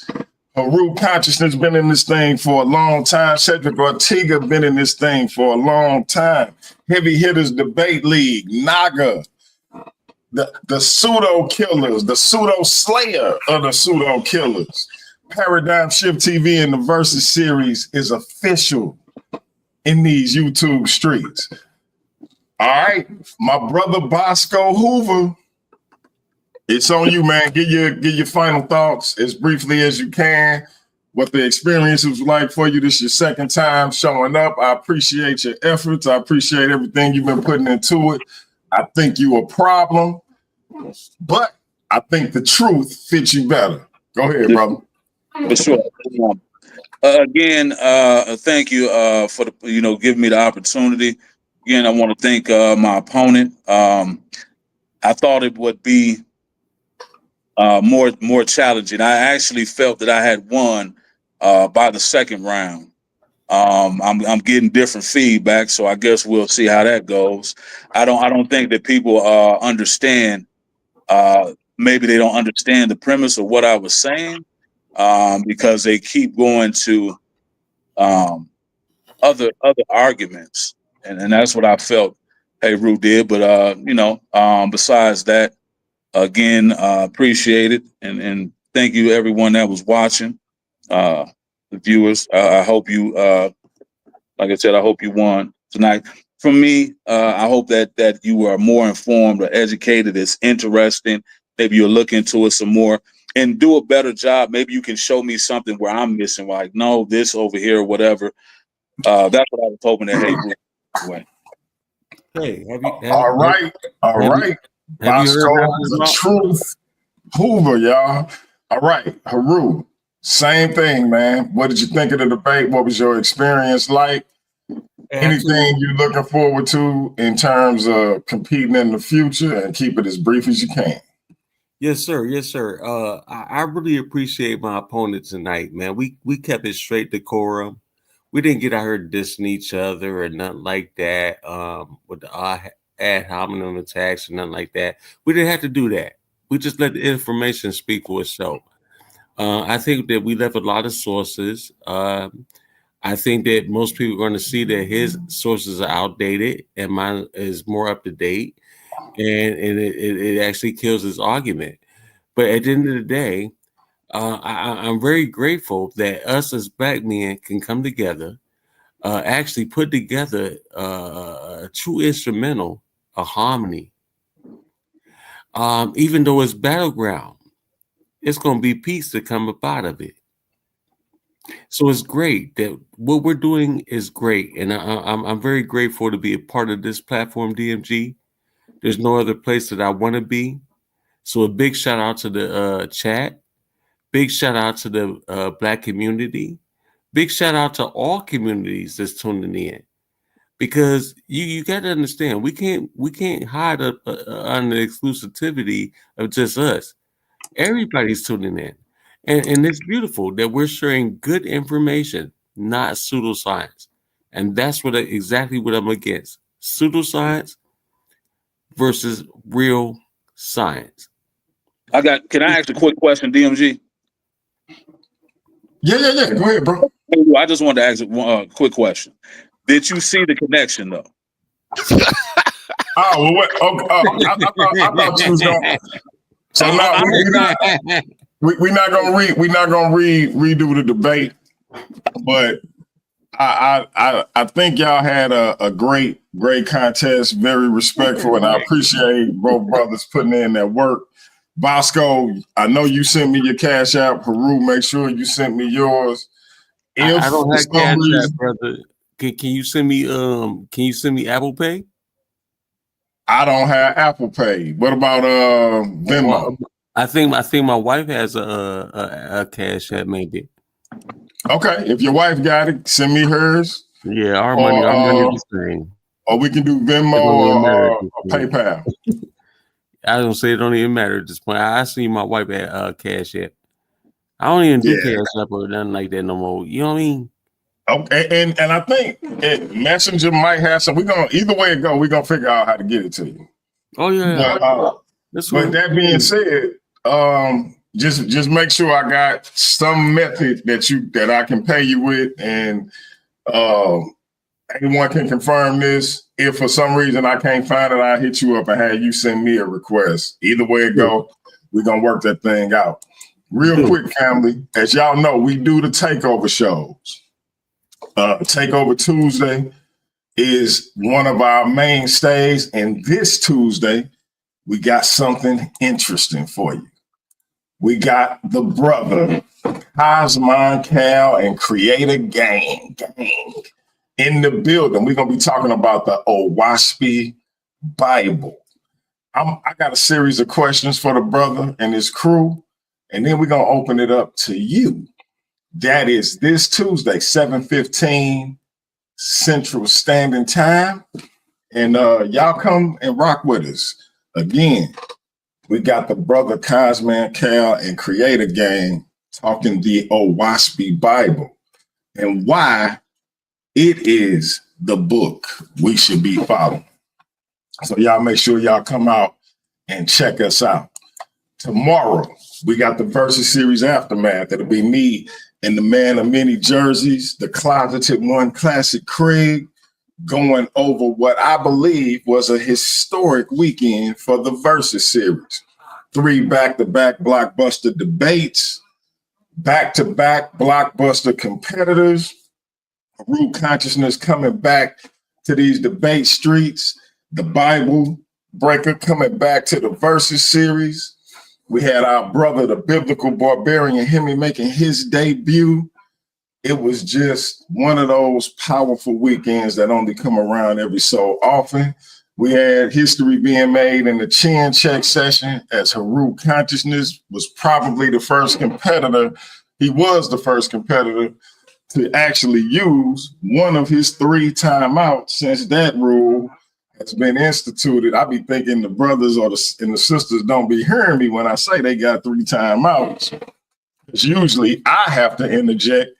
Heru Consciousness been in this thing for a long time. Cedric Ortega been in this thing for a long time. Heavy Hitters Debate League, Naga, the pseudo killers, the pseudo slayer of the pseudo killers. Paradigm Shift TV and the Versus series is official in these YouTube streets. All right, my brother Bosco Hoover, it's on you, man. Give your final thoughts as briefly as you can. What the experience was like for you. This is your second time showing up. I appreciate your efforts. I appreciate everything you've been putting into it. I think you a problem, but I think the truth fits you better. Go ahead, brother. For sure. Again, thank you for giving me the opportunity. Again, I want to thank my opponent. I thought it would be more challenging. I actually felt that I had won by the second round. I'm getting different feedback, so I guess we'll see how that goes. I don't think that people understand. Maybe they don't understand the premise of what I was saying because they keep going to other arguments, and that's what I felt Heru did. But besides that, again, appreciate it, and thank you everyone that was watching, the viewers. I hope you, like I said, I hope you won tonight. From me, I hope that you are more informed or educated. It's interesting. Maybe you'll look into it some more and do a better job. Maybe you can show me something where I'm missing, like, no, this over here or whatever. That's what I was hoping that anyway. Hey, all right. Bosco, the truth. Hoover, y'all. All right, Heru, same thing, man. What did you think of the debate? What was your experience like? Anything you're looking forward to in terms of competing in the future, and keep it as brief as you can. Yes, sir. Yes, sir. I really appreciate my opponent tonight, man. We kept it straight decorum. We didn't get out here dissing each other or nothing like that. With the ad hominem attacks or nothing like that. We didn't have to do that. We just let the information speak for itself. I think that we left a lot of sources. I think that most people are going to see that his sources are outdated and mine is more up to date, and it actually kills his argument. But at the end of the day, I'm very grateful that us as black men can come together, actually put together a true instrumental, a harmony. Even though it's battleground, it's going to be peace to come up out of it. So it's great that what we're doing is great, and I'm very grateful to be a part of this platform, DMG. There's no other place that I want to be. So a big shout out to the chat. Big shout out to the black community. Big shout out to all communities that's tuning in, because you got to understand we can't hide on the exclusivity of just us. Everybody's tuning in, and it's beautiful that we're sharing good information, not pseudoscience, and that's exactly what I'm against: pseudoscience versus real science. Can I ask a quick question, DMG? Yeah. Go ahead, bro. I just wanted to ask a quick question. Did you see the connection, though? Oh, well, what? I thought you was going. So now we're not gonna redo the debate, but I think y'all had a great contest, very respectful, and I appreciate both brothers putting in that work. Bosco, I know you sent me your Cash App. Heru, make sure you sent me yours. I don't have Cash App, brother. Can you send me Apple Pay? I don't have Apple Pay. What about Venmo? Well, I think my wife has a Cash App, maybe. Okay, if your wife got it, send me hers. Yeah, our money is the same. Or we can do Venmo or PayPal. I don't say it don't even matter at this point. I see my wife at Cash App. I don't even do Cash App or nothing like that no more. You know what I mean? Okay, and I think Messenger might have some. Either way it go, we're gonna figure out how to get it to you. Oh yeah. But that being said, just make sure I got some method that I can pay you with, and anyone can confirm this. If for some reason I can't find it, I'll hit you up and have you send me a request. Either way it go, we're gonna work that thing out. Real quick, family, as y'all know, we do the takeover shows. Takeover Tuesday is one of our mainstays, and this Tuesday we got something interesting for you. We got the brother Cosmon Cal and Creator Gang in the building. We're gonna be talking about the Owaspy Bible. I got a series of questions for the brother and his crew, and then we're gonna open it up to you. That is this Tuesday, 7:15 Central Standing Time. And y'all come and rock with us. Again, we got the brother Cosman Cal and Creator Gang talking the Owaspy Bible and why it is the book we should be following. So y'all make sure y'all come out and check us out. Tomorrow, we got the Versus Series Aftermath. It'll be me and the man of many jerseys, the closeted one, Classic Craig, going over what I believe was a historic weekend for the Versus Series. 3 back-to-back blockbuster debates, back-to-back blockbuster competitors, Root Consciousness coming back to these debate streets, the Bible Breaker coming back to the Versus Series. We had our brother, the Biblical Barbarian, Hemi, making his debut. It was just one of those powerful weekends that only come around every so often. We had history being made in the chin check session, as Heru Consciousness was probably the first competitor. He was the first competitor to actually use one of his 3 timeouts since that rule has been instituted. I be thinking the brothers or the sisters don't be hearing me when I say they got 3 timeouts. It's usually I have to interject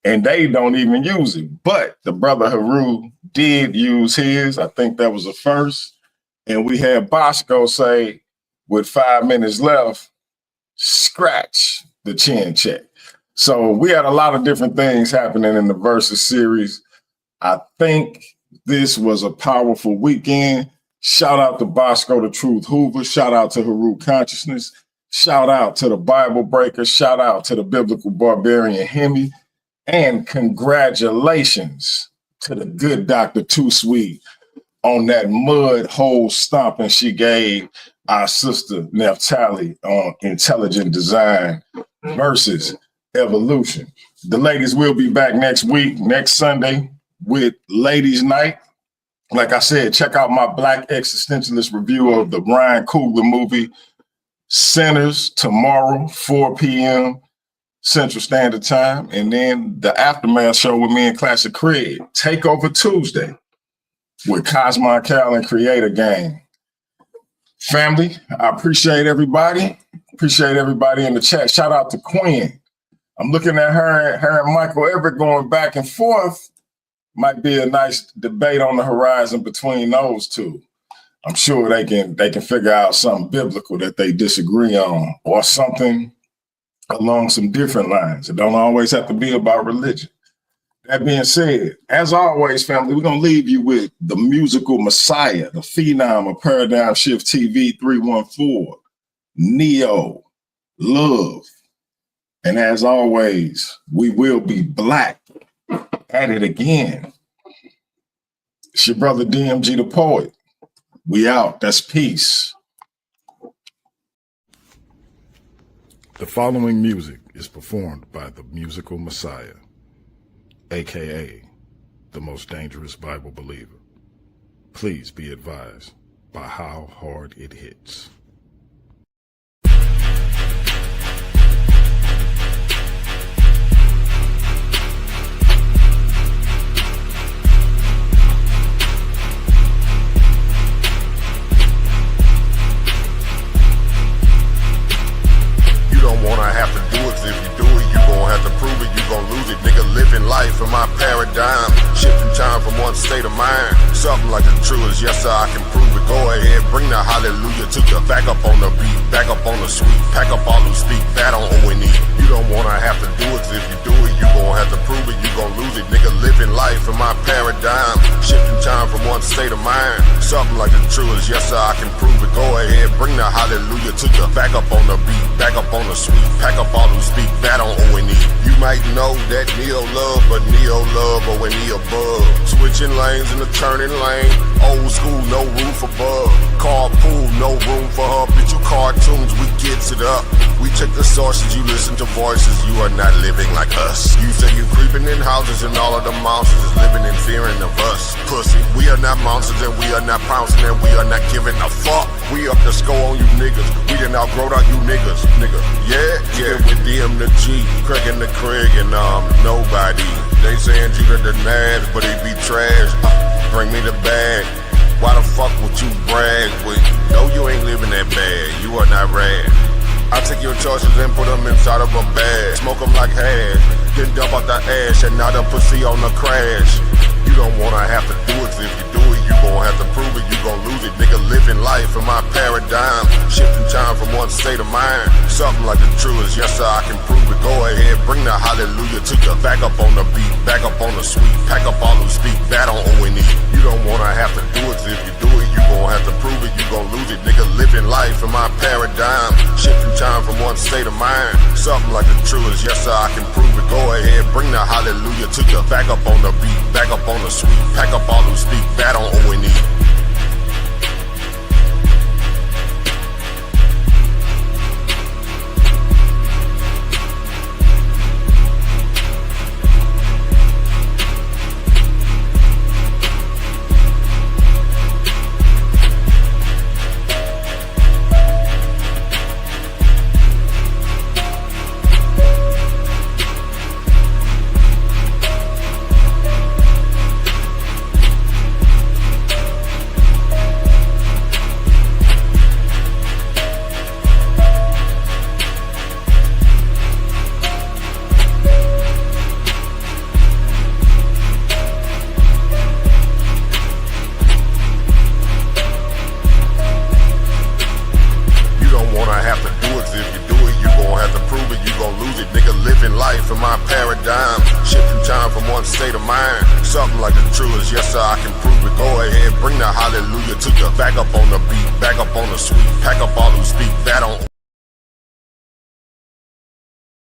and they don't even use it. But the brother Heru did use his. I think that was the first. And we had Bosco say, with 5 minutes left, scratch the chin check. So we had a lot of different things happening in the Versus series. I think this was a powerful weekend. Shout out to Bosco the Truth Hoover. Shout out to Heru Consciousness. Shout out to the Bible Breaker. Shout out to the Biblical Barbarian Hemi. And congratulations to the good Dr. Too Sweet on that mud hole stomping she gave our sister Neftali on Intelligent Design versus Evolution. The ladies will be back next week, next Sunday, with Ladies Night. Like I said, check out my Black Existentialist review of the Ryan Coogler movie, Sinners, tomorrow, 4 p.m. Central Standard Time. And then the Aftermath show with me and Classic Craig, Takeover Tuesday with Cosmo Cal and Creator Gang. Family, I appreciate everybody. Appreciate everybody in the chat. Shout out to Quinn. I'm looking at her and Michael Everett going back and forth. Might be a nice debate on the horizon between those two. I'm sure they can figure out something biblical that they disagree on, or something along some different lines. It don't always have to be about religion. That being said, as always, family, we're going to leave you with the musical messiah, the phenom of Paradigm Shift TV 314, Neo, Love. And as always, we will be black at it again. It's your brother DMG the Poet. We out. That's peace. The following music is performed by the musical messiah, aka the most dangerous Bible believer. Please be advised by how hard it hits. If you do it, you gon' have to prove it, you gon' lose it. Nigga, living life in my paradigm, shifting time from one state of mind. Something like the truth is yes, sir, I can prove it. Go ahead, bring the hallelujah to you. Back up on the beat, back up on the sweet. Pack up all who speak bad on O&E. You don't wanna have to do it, 'cause if you do it, you gon' have to prove it, you gon' lose it. Nigga, living life in my paradigm, shifting time from one state of mind. Something like the truth is yes, sir, I can prove it. Go ahead, bring the hallelujah to you. Back up on the beat, back up on the sweet. Pack up all who speak bad on O&E. You might know that Neo love, but Neo love O&E above. Switching lanes in the turning lane. Old school, no roof above. Carpool, no room for her. Bitch, you cartoons, we gets it up. We check the sources, you listen to voices. You are not living like us. You say you creeping in houses and all of the monsters is living in fearing of us. Pussy, we are not monsters and we are not pouncing and we are not giving a fuck. We up the score on you niggas. We done outgrowed out you niggas, nigga. Yeah, with DM the G, Craig and the Craig and nobody. They saying Judah the Nads, but he be trash. Bring me the bag. Why the fuck would you brag with? No, you ain't living that bad. You are not rad. I take your choices and put them inside of a bag. Smoke them like hash, then dump out the ash and now the pussy on the crash. You don't wanna have to do it, 'cause if you do it, you gon' have to prove it, you gon' lose it. Nigga, living life in my paradigm, shifting time from one state of mind. Something like the truth is yes, sir, I can prove it. Go ahead, bring the hallelujah to you. Back up on the beat, back up on the sweet. Pack up all who speak bad on O&E. You don't wanna have to do it, 'cause if you do it, you gon' have to prove it, you gon' lose it. Nigga, living life in my paradigm, shifting time from one state of mind. Something like the truth is yes, sir, I can prove it. Go ahead, bring the hallelujah to you. Back up on the beat, back up on the sweet. Pack up all who speak bad on O&E. life and my paradigm. Shifting time from one state of mind. Something like the truest, yes sir, I can prove it. Go ahead, bring the hallelujah to you. Back up on the beat, back up on the sweet.